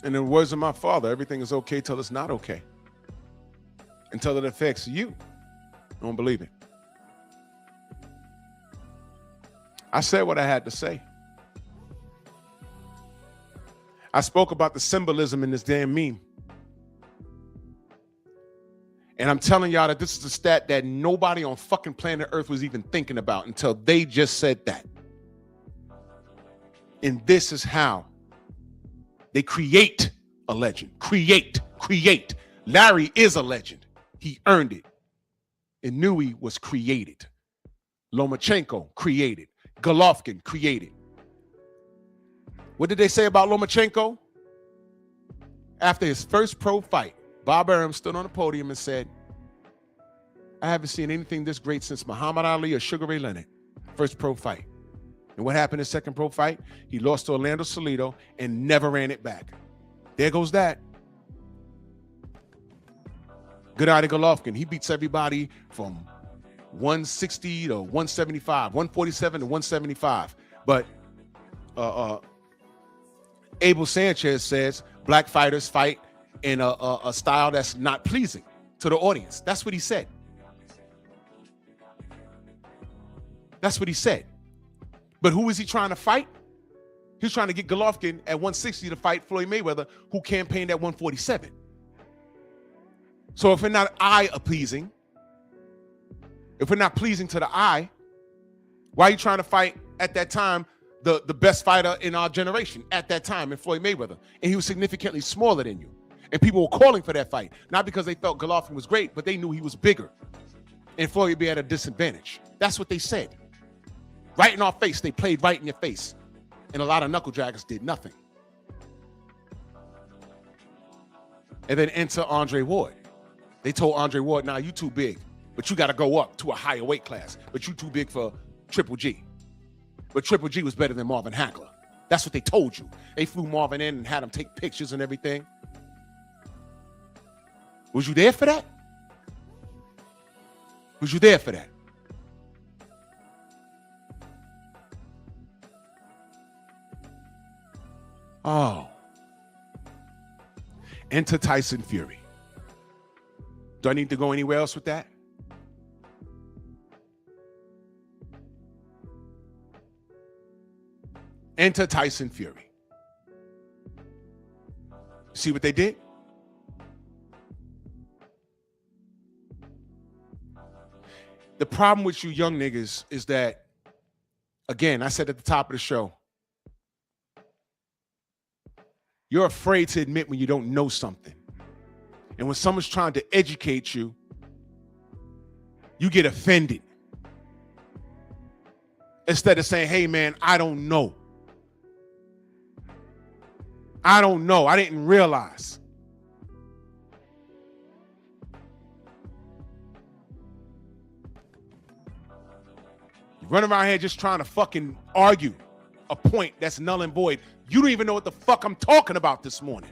And in the words of my father, everything is okay till it's not okay. Until it affects you. Don't believe it. I said what I had to say. I spoke about the symbolism in this damn meme. And I'm telling y'all that this is a stat that nobody on fucking planet Earth was even thinking about until they just said that. And this is how they create a legend. Create. Larry is a legend. He earned it. Inouye was created. Lomachenko created. Golovkin created. What did they say about Lomachenko? After his first pro fight, Bob Arum stood on the podium and said, I haven't seen anything this great since Muhammad Ali or Sugar Ray Leonard. First pro fight. And what happened in his second pro fight? He lost to Orlando Salido and never ran it back. There goes that. Gennady Golovkin, he beats everybody from 160 to 175, 147 to 175. But Abel Sanchez says black fighters fight in a style that's not pleasing to the audience. That's what he said. That's what he said. But who is he trying to fight? He's trying to get Golovkin at 160 to fight Floyd Mayweather, who campaigned at 147. So if we're not eye-appeasing, if we're not pleasing to the eye, why are you trying to fight at that time the best fighter in our generation at that time in Floyd Mayweather? And he was significantly smaller than you. And people were calling for that fight, not because they felt Golovkin was great, but they knew he was bigger. And Floyd would be at a disadvantage. That's what they said. Right in our face. They played right in your face. And a lot of knuckle draggers did nothing. And then enter Andre Ward. They told Andre Ward, nah, you too big, but you got to go up to a higher weight class. But you too big for Triple G. But Triple G was better than Marvin Hagler. That's what they told you. They flew Marvin in and had him take pictures and everything. Was you there for that? Was you there for that? Oh. Enter Tyson Fury. Do I need to go anywhere else with that? Enter Tyson Fury. See what they did? The problem with you young niggas is that, again, I said at the top of the show, you're afraid to admit when you don't know something. And when someone's trying to educate you, you get offended. Instead of saying, hey, man, I don't know. I don't know. I didn't realize. You run around here just trying to fucking argue a point that's null and void. You don't even know what the fuck I'm talking about this morning.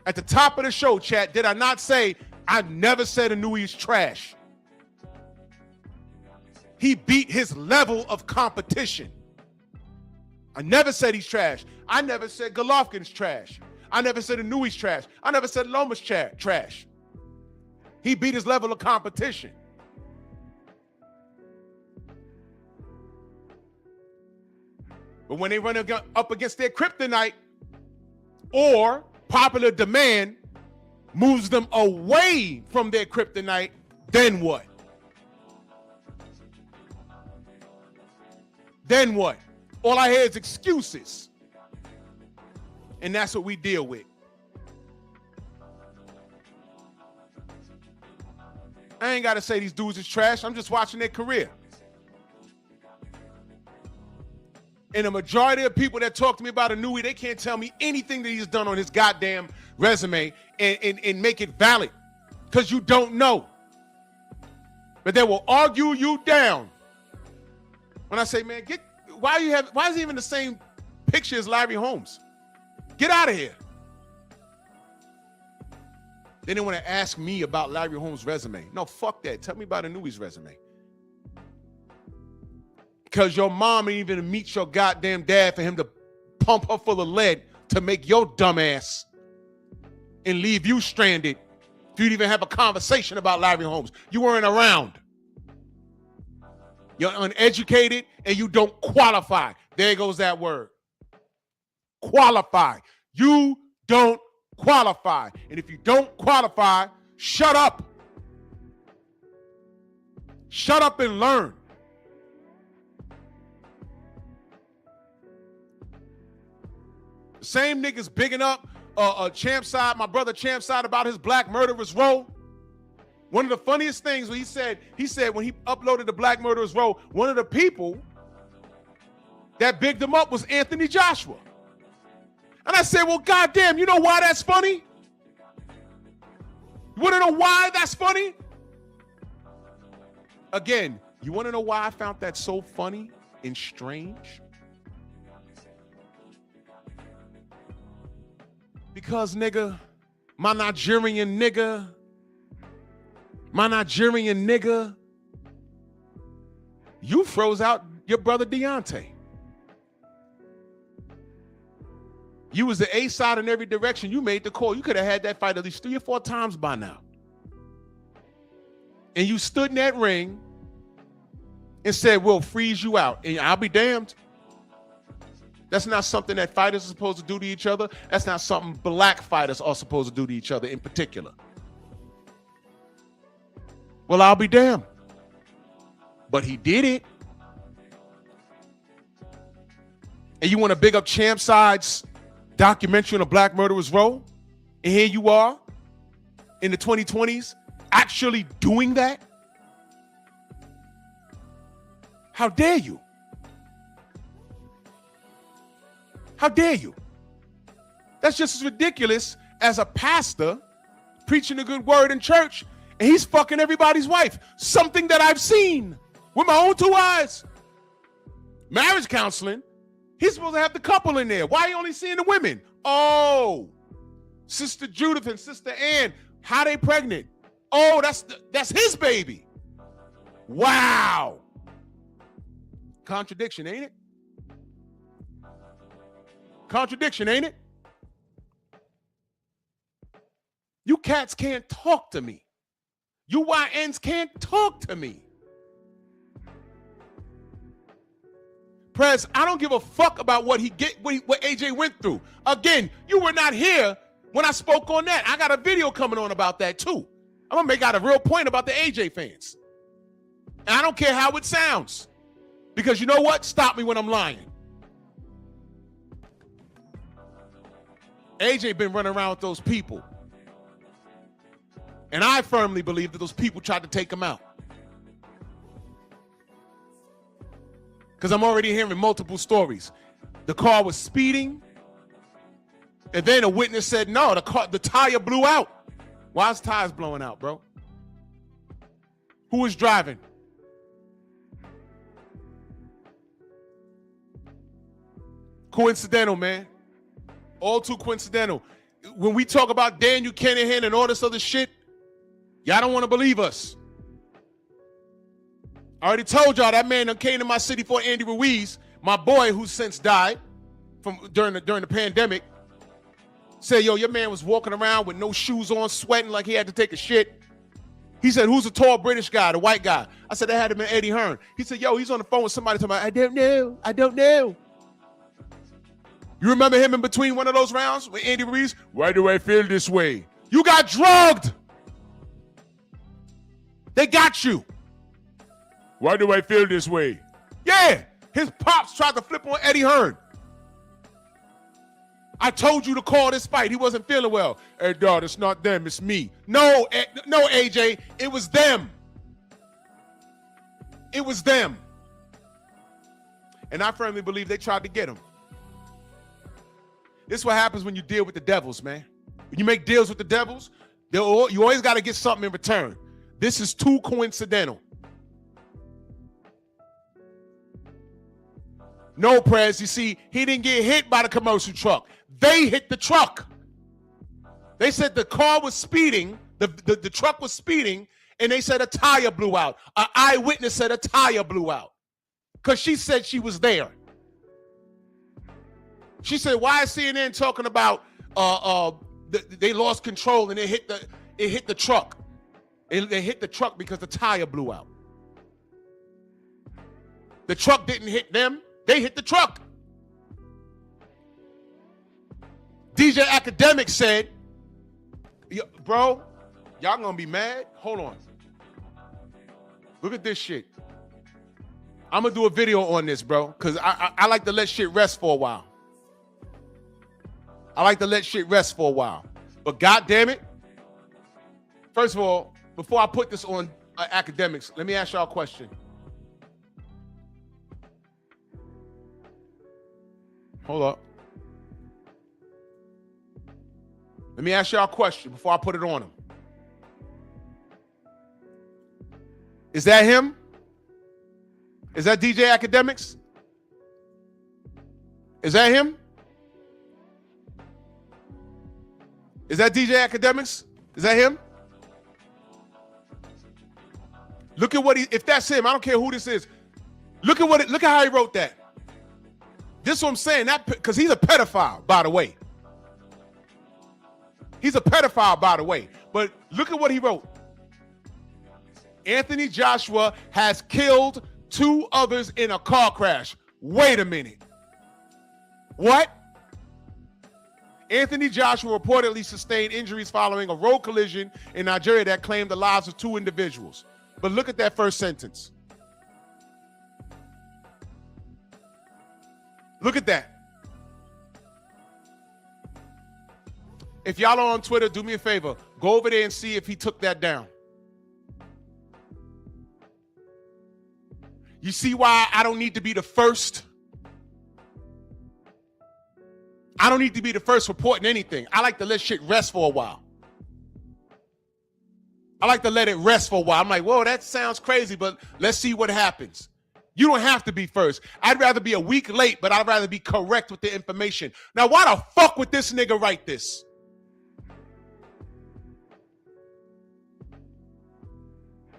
At the top of the show, chat, did I not say I never said Inouye is trash? He beat his level of competition. I never said he's trash. I never said Golovkin's trash. I never said Inouye's trash. I never said Loma's trash. He beat his level of competition. But when they run up against their kryptonite, or popular demand moves them away from their kryptonite, then what? Then what? All I hear is excuses. And that's what we deal with. I ain't got to say these dudes is trash. I'm just watching their career. And the majority of people that talk to me about Inouye, they can't tell me anything that he's done on his goddamn resume and make it valid, because you don't know. But they will argue you down. When I say, man, why is he even the same picture as Larry Holmes? Get out of here. Then they want to ask me about Larry Holmes' resume. No, fuck that. Tell me about Inouye's resume. Because your mom ain't even meet your goddamn dad for him to pump her full of lead to make your dumb ass and leave you stranded. If you'd even have a conversation about Larry Holmes. You weren't around. You're uneducated and you don't qualify. There goes that word. qualify. You don't qualify. And if you don't qualify, shut up. Shut up and learn. Same niggas bigging up Champside, my brother Champside, about his Black Murderers Row. One of the funniest things when he said when he uploaded the Black Murderers Row, one of the people that bigged him up was Anthony Joshua. And I said, well, goddamn, you know why that's funny? You want to know why that's funny? Again, you want to know why I found that so funny and strange? Because, nigga, my Nigerian nigga, you froze out your brother Deontay. You was the A side in every direction. You made the call. You could have had that fight at least 3 or 4 times by now. And you stood in that ring and said, we'll freeze you out. And I'll be damned. That's not something that fighters are supposed to do to each other. That's not something black fighters are supposed to do to each other in particular. Well, I'll be damned. But he did it. And you want to big up Champside's documentary on the Black Murderers Row? And here you are in the 2020s actually doing that? How dare you? How dare you? That's just as ridiculous as a pastor preaching a good word in church and he's fucking everybody's wife. Something that I've seen with my own 2 eyes. Marriage counseling, he's supposed to have the couple in there. Why are you only seeing the women? Oh, Sister Judith and Sister Ann, how they pregnant? Oh, that's his baby. Wow. Contradiction, ain't it? Contradiction, ain't it? You cats can't talk to me. You YNs can't talk to me. Prez, I don't give a fuck about what AJ went through. Again, you were not here when I spoke on that. I got a video coming on about that too. I'm gonna make out a real point about the AJ fans. And I don't care how it sounds. Because you know what? Stop me when I'm lying. AJ been running around with those people. And I firmly believe that those people tried to take him out. Because I'm already hearing multiple stories. The car was speeding. And then a witness said, no, the tire blew out. Why is tires blowing out, bro? Who was driving? Coincidental, man. All too coincidental. When we talk about Daniel Kennedy and all this other shit, y'all don't want to believe us. I already told y'all that man that came to my city for Andy Ruiz, my boy who since died during the pandemic, said, yo, your man was walking around with no shoes on, sweating like he had to take a shit. He said, who's the tall British guy, the white guy? I said, that had to been Eddie Hearn. He said, yo, he's on the phone with somebody talking about, I don't know. You remember him in between one of those rounds with Andy Ruiz? Why do I feel this way? You got drugged. They got you. Why do I feel this way? Yeah, his pops tried to flip on Eddie Hearn. I told you to call this fight. He wasn't feeling well. Hey, dog, it's not them, it's me. No, AJ, it was them. It was them. And I firmly believe they tried to get him. This is what happens when you deal with the devils, man. When you make deals with the devils, you always got to get something in return. This is too coincidental. No, Prez, you see, he didn't get hit by the commercial truck. They hit the truck. They said the car was speeding, the truck was speeding, and they said a tire blew out. An eyewitness said a tire blew out because she said she was there. She said, why is CNN talking about they lost control and it hit the truck? They hit the truck because the tire blew out. The truck didn't hit them. They hit the truck. DJ Academic said, bro, y'all gonna be mad? Hold on. Look at this shit. I'm gonna do a video on this, bro, because I like to let shit rest for a while. I like to let shit rest for a while. But God damn it. First of all, before I put this on Academics, let me ask y'all a question. Hold up. Let me ask y'all a question before I put it on him. Is that him? Is that DJ Academics? Is that him? Is that DJ Academics? Is that him? Look at what if that's him, I don't care who this is. Look at how he wrote that. This is what I'm saying, that because he's a pedophile, by the way. He's a pedophile, by the way. But look at what he wrote. Anthony Joshua has killed 2 others in a car crash. Wait a minute. What? Anthony Joshua reportedly sustained injuries following a road collision in Nigeria that claimed the lives of 2 individuals. But look at that first sentence. Look at that. If y'all are on Twitter, do me a favor. Go over there and see if he took that down. You see why I don't need to be the first? I don't need to be the first reporting anything. I like to let shit rest for a while. I like to let it rest for a while. I'm like, whoa, that sounds crazy, but let's see what happens. You don't have to be first. I'd rather be a week late, but I'd rather be correct with the information. Now, why the fuck would this nigga write this?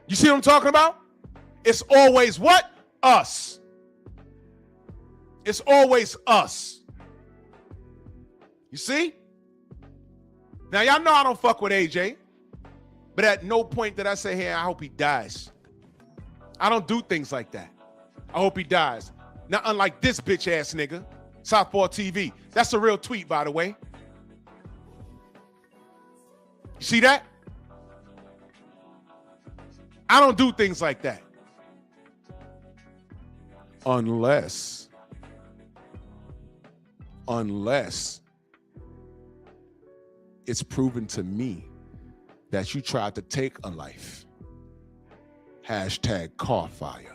You see what I'm talking about? It's always what? Us. It's always us. You see? Now, y'all know I don't fuck with AJ. But at no point did I say, hey, I hope he dies. I don't do things like that. I hope he dies. Now, unlike this bitch ass nigga, Southpaw TV. That's a real tweet, by the way. You see that? I don't do things like that. Unless it's proven to me that you tried to take a life. Hashtag car fire.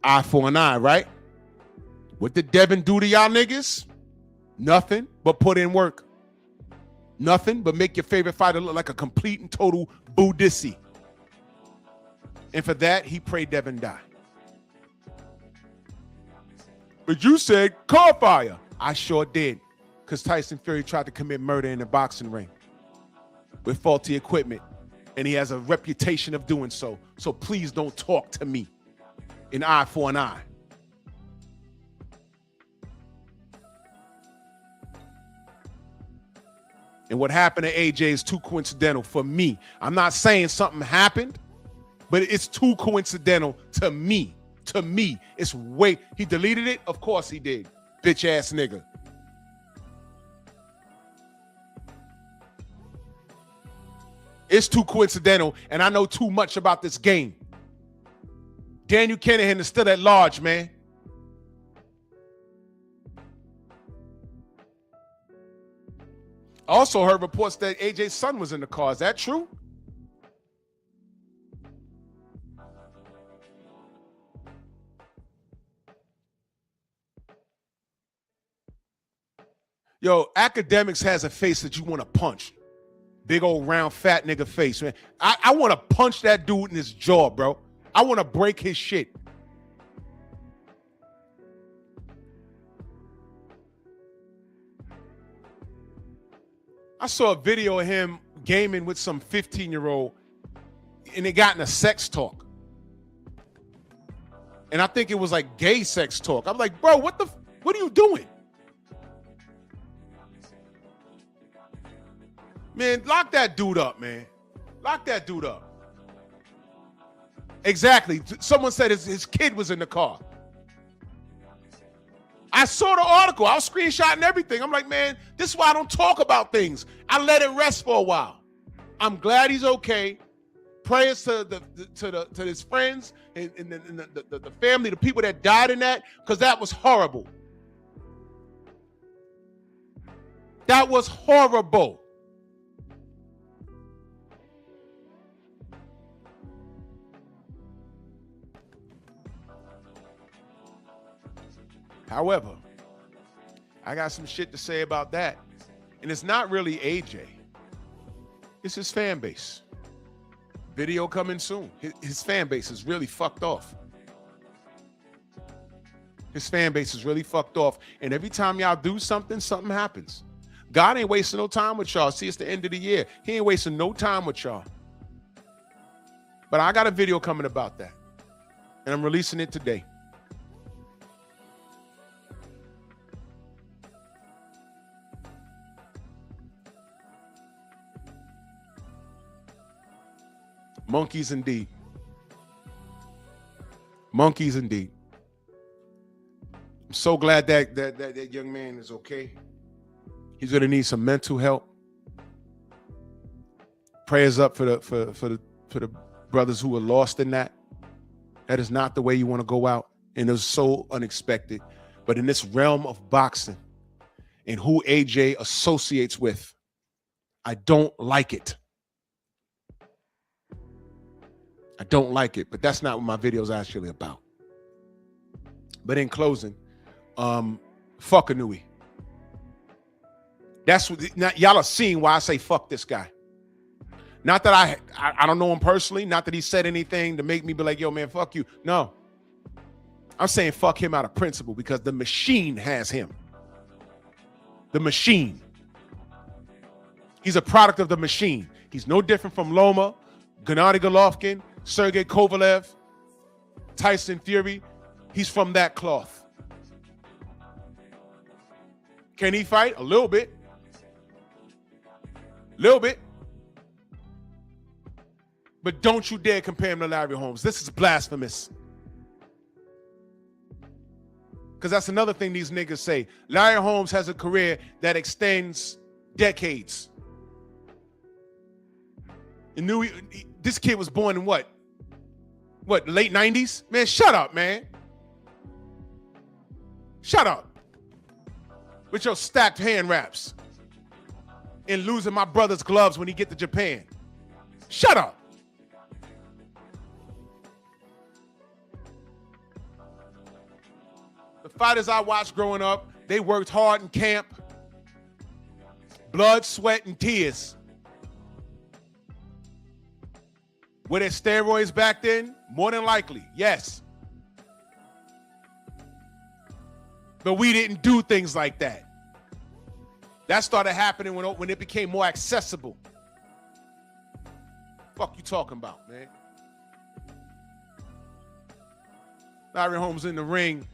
Eye for an eye, right? What did Devin do to y'all niggas? Nothing but put in work. Nothing but make your favorite fighter look like a complete and total Buddhisty. And for that, he prayed Devin die. But you said car fire. I sure did. Because Tyson Fury tried to commit murder in a boxing ring with faulty equipment. And he has a reputation of doing so. So please don't talk to me. An eye for an eye. And what happened to AJ is too coincidental for me. I'm not saying something happened, but it's too coincidental to me. To me, it's way. He deleted it? Of course he did. Bitch ass nigga. It's too coincidental, and I know too much about this game. Daniel Kinahan is still at large, man. I also heard reports that AJ's son was in the car. Is that true? Yo, Academics has a face that you want to punch. Big old round fat nigga face, man. I want to punch that dude in his jaw, bro. I want to break his shit. I saw a video of him gaming with some 15-year-old and they got in a sex talk. And I think it was like gay sex talk. I'm like, bro, what are you doing? Man, lock that dude up, man. Lock that dude up. Exactly. Someone said his kid was in the car. I saw the article. I was screenshotting everything. I'm like, man, this is why I don't talk about things. I let it rest for a while. I'm glad he's okay. Prayers to his friends and the family, the people that died in that, because that was horrible. That was horrible. However, I got some shit to say about that. And it's not really AJ. It's his fan base. Video coming soon. His fan base is really fucked off. His fan base is really fucked off. And every time y'all do something, something happens. God ain't wasting no time with y'all. See, it's the end of the year. He ain't wasting no time with y'all. But I got a video coming about that. And I'm releasing it today. Monkeys indeed. Monkeys indeed. I'm so glad that young man is okay. He's gonna need some mental help. Prayers up for the brothers who were lost in that. That is not the way you want to go out, and it was so unexpected. But in this realm of boxing and who AJ associates with, I don't like it. I don't like it, but that's not what my video is actually about. But in closing, fuck Inoue. That's what y'all are seeing why I say fuck this guy. Not that I don't know him personally, not that he said anything to make me be like, yo, man, fuck you. No. I'm saying fuck him out of principle because the machine has him. The machine. He's a product of the machine. He's no different from Loma, Gennady Golovkin, Sergey Kovalev, Tyson Fury. He's from that cloth. Can he fight? A little bit. Little bit. But don't you dare compare him to Larry Holmes. This is blasphemous. Because that's another thing these niggas say. Larry Holmes has a career that extends decades. Inoue, this kid was born in what, late 90s? Man, shut up, man. Shut up. With your stacked hand wraps. And losing my brother's gloves when he get to Japan. Shut up. The fighters I watched growing up, they worked hard in camp. Blood, sweat, and tears. Were there steroids back then? More than likely, yes. But we didn't do things like that. That started happening when it became more accessible. Fuck you talking about, man? Larry Holmes in the ring.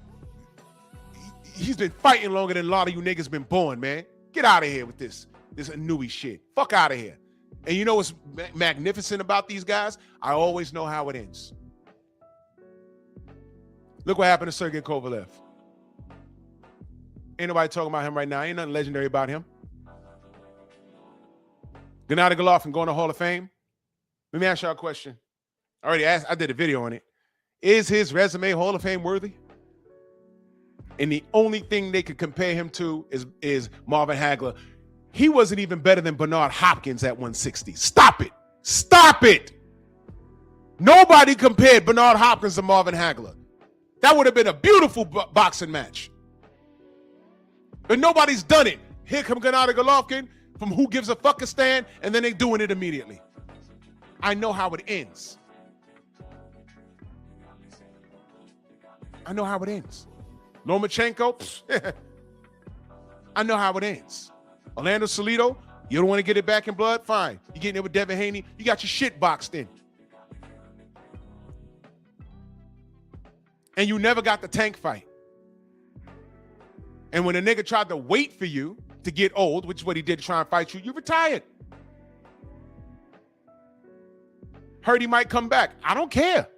He's been fighting longer than a lot of you niggas been born, man. Get out of here with this Inoue shit. Fuck out of here. And you know what's magnificent about these guys? I always know how it ends. Look what happened to Sergey Kovalev. Ain't nobody talking about him right now. Ain't nothing legendary about him. Gennady Golovkin going to Hall of Fame. Let me ask y'all a question. I did a video on it. Is his resume Hall of Fame worthy? And the only thing they could compare him to is Marvin Hagler. He wasn't even better than Bernard Hopkins at 160. Stop it. Stop it. Nobody compared Bernard Hopkins to Marvin Hagler. That would have been a beautiful boxing match. But nobody's done it. Here come Gennady Golovkin from Who Gives a Fuckistan, and then they doing it immediately. I know how it ends. I know how it ends. Lomachenko, I know how it ends. Orlando Salido, you don't want to get it back in blood? Fine. You getting it with Devin Haney? You got your shit boxed in. And you never got the tank fight. And when a nigga tried to wait for you to get old, which is what he did to try and fight you, you retired. Heard he might come back. I don't care.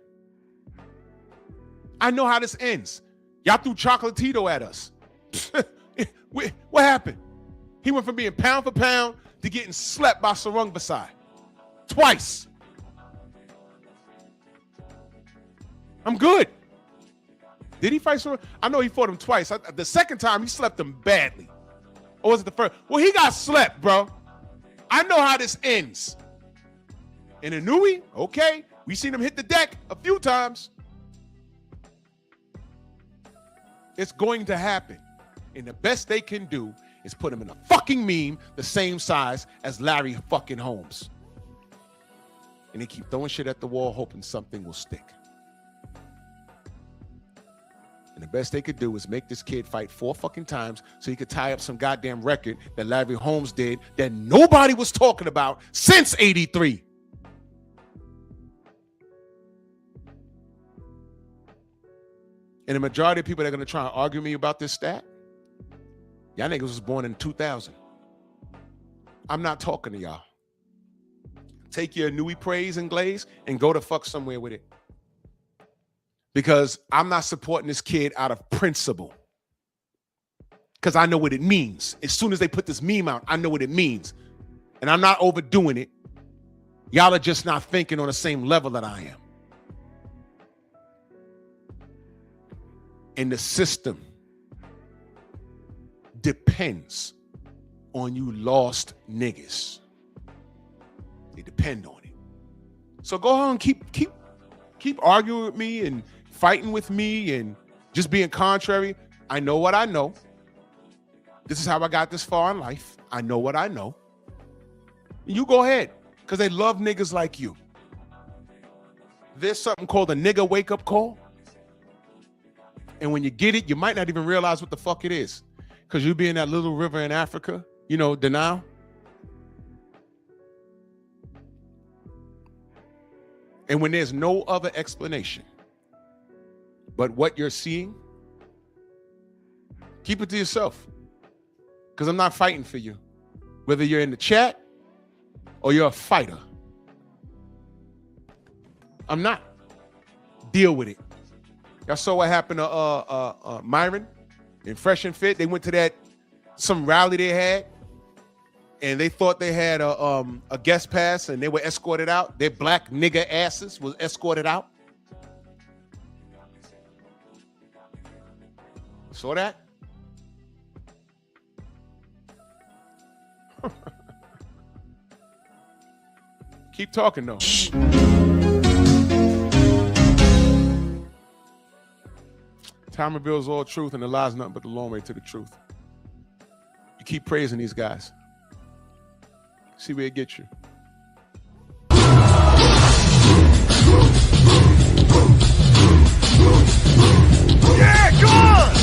I know how this ends. Y'all threw Chocolatito at us. What happened? He went from being pound for pound to getting slept by Sarung Basai. Twice. I'm good. Did he fight Sarung? I know he fought him twice. The second time, he slept him badly. Or was it the first? Well, he got slept, bro. I know how this ends. And Inoue, okay, we seen him hit the deck a few times. It's going to happen. And the best they can do is put him in a fucking meme the same size as Larry fucking Holmes. And they keep throwing shit at the wall, hoping something will stick. And the best they could do is make this kid fight 4 fucking times so he could tie up some goddamn record that Larry Holmes did that nobody was talking about since '83. And the majority of people that are going to try and argue me about this stat, y'all niggas was born in 2000. I'm not talking to y'all. Take your Inoue praise and glaze and go to fuck somewhere with it. Because I'm not supporting this kid out of principle. Because I know what it means. As soon as they put this meme out, I know what it means. And I'm not overdoing it. Y'all are just not thinking on the same level that I am. And the system depends on you lost niggas. They depend on it. So go on, keep arguing with me and fighting with me and just being contrary. I know what I know. This is how I got this far in life. I know what I know. You go ahead, because they love niggas like you. There's something called a nigga wake-up call. And when you get it, you might not even realize what the fuck it is. Because you be in that little river in Africa, you know, the Nile. And when there's no other explanation but what you're seeing, keep it to yourself. Because I'm not fighting for you. Whether you're in the chat or you're a fighter. I'm not. Deal with it. Y'all saw what happened to Myron in Fresh and Fit. They went to some rally they had, and they thought they had a guest pass, and they were escorted out. Their black nigga asses was escorted out. Saw that? Keep talking though. Time reveals all truth, and the lie's nothing but the long way to the truth. You keep praising these guys. See where it gets you. Yeah, go on!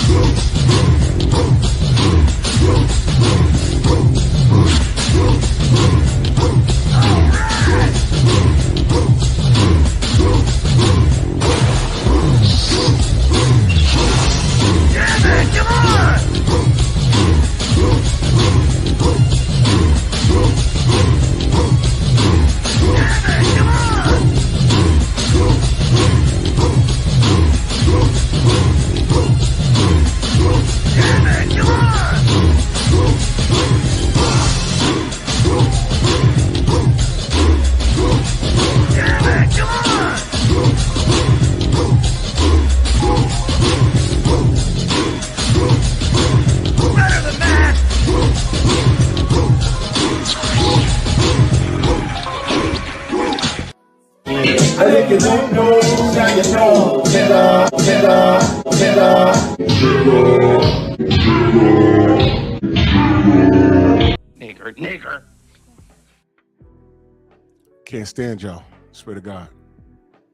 Yeah, man, come on! Yeah, man, come on! Yeah, man, come on! Yeah, man, come on! Better than that! I think you don't know, now you know, Nigger. Can't stand y'all. Swear to God.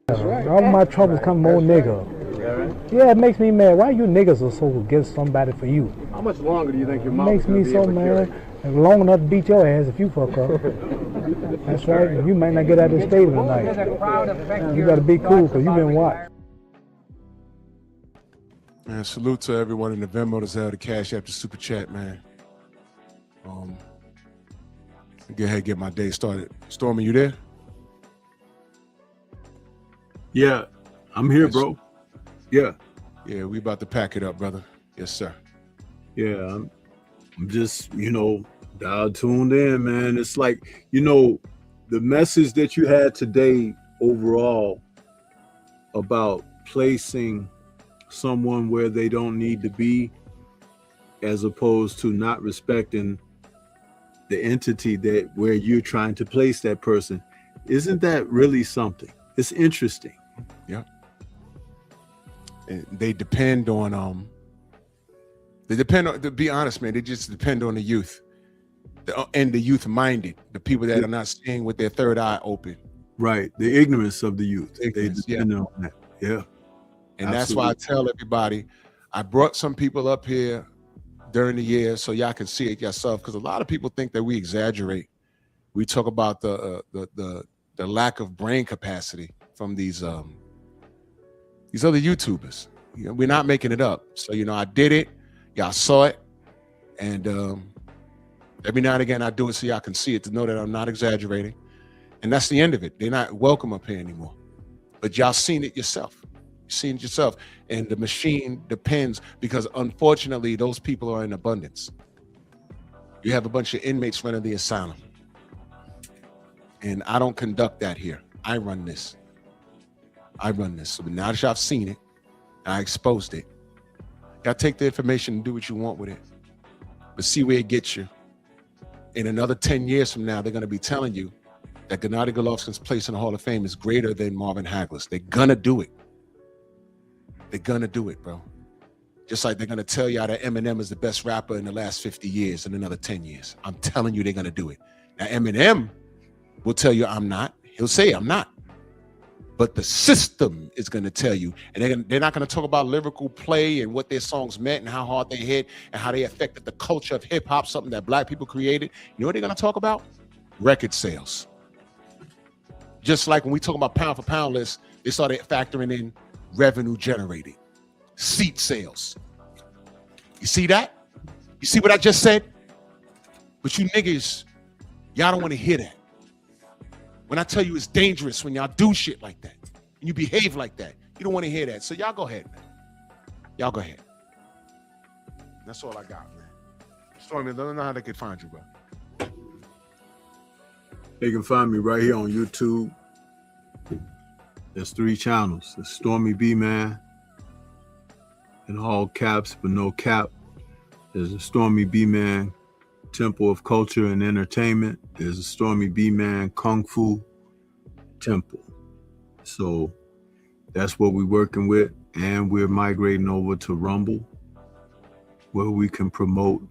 All my troubles come more nigga. Yeah, it makes me mad. Why you niggas are so against somebody for you? How much longer do you think your It mouth makes me so mad. Long enough to beat your ass if you fuck up. That's right. And you might not get out of the stadium tonight. You gotta be cool because you've been watched. Man, salute to everyone in the Venmo that's held the Cash App, the Super Chat, man. Go ahead and get my day started. Stormy, you there? Yeah, I'm here, bro. Yeah. Yeah, we about to pack it up, brother. Yes, sir. Yeah, I'm just, dialed tuned in, man. It's like, the message that you had today overall about placing someone where they don't need to be, as opposed to not respecting the entity that where you're trying to place that person. Isn't that really something? It's interesting. Yeah. And they depend on to be honest, man, they just depend on the youth. And the youth minded, the people that are not seeing with their third eye open. Right. The ignorance of the youth. Ignorance, They depend on that. Yeah. And that's why I tell everybody, I brought some people up here during the year so y'all can see it yourself, because a lot of people think that we exaggerate. We talk about the lack of brain capacity from these other YouTubers. We're not making it up. So I did it, y'all saw it, and every now and again I do it so y'all can see it, to know that I'm not exaggerating. And that's the end of it. They're not welcome up here anymore. But y'all seen it yourself. Seen it yourself. And the machine depends, because unfortunately those people are in abundance. You have a bunch of inmates running the asylum. And I don't conduct that here. I run this. So now that y'all seen it, I exposed it. Y'all take the information and do what you want with it. But see where it gets you. In another 10 years from now, they're going to be telling you that Gennady Golovkin's place in the Hall of Fame is greater than Marvin Hagler's. They're going to do it. They're going to do it, bro. Just like they're going to tell y'all that Eminem is the best rapper in the last 50 years in another 10 years. I'm telling you, they're going to do it. Now, Eminem will tell you I'm not. He'll say I'm not. But the system is going to tell you. And they're not going to talk about lyrical play and what their songs meant and how hard they hit and how they affected the culture of hip hop, something that black people created. You know what they're going to talk about? Record sales. Just like when we talk about pound for pound lists, they started factoring in revenue generated, seat sales. You see that? You see what I just said? But you niggas, y'all don't want to hear that. When I tell you it's dangerous when y'all do shit like that and you behave like that, you don't want to hear that. So y'all go ahead, man. Y'all go ahead. That's all I got, man. Stormy, I don't know how they can find you, bro. They can find me right here on YouTube. There's 3 channels. There's Stormy B Man in all caps, but no cap. There's a Stormy B Man Temple of Culture and Entertainment. There's a Stormy B Man Kung Fu Temple. So that's what we're working with. And we're migrating over to Rumble, where we can promote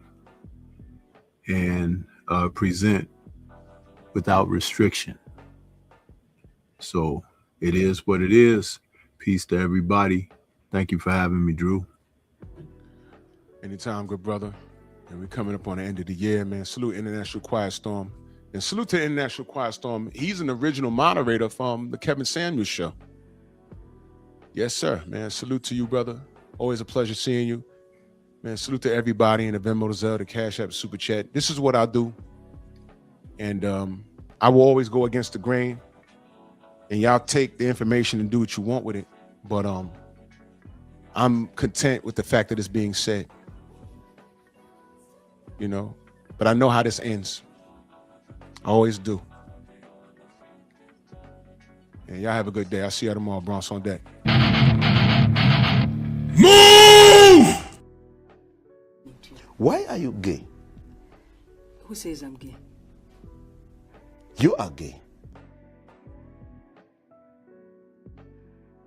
and present without restriction. So it is what it is. Peace to everybody. Thank you for having me, Drew. Anytime, good brother. And we're coming up on the end of the year, man. Salute International Quiet Storm. And salute to International Quiet Storm. He's an original moderator from the Kevin Samuels show. Yes, sir, man. Salute to you, brother. Always a pleasure seeing you. Man, salute to everybody in the Venmo, the Zelle, the Cash App, Super Chat. This is what I do. And I will always go against the grain. And y'all take the information and do what you want with it. But I'm content with the fact that it's being said. You know, but I know how this ends. I always do. And y'all have a good day. I'll see y'all tomorrow. Bronx on deck. Move! Why are you gay? Who says I'm gay? You are gay.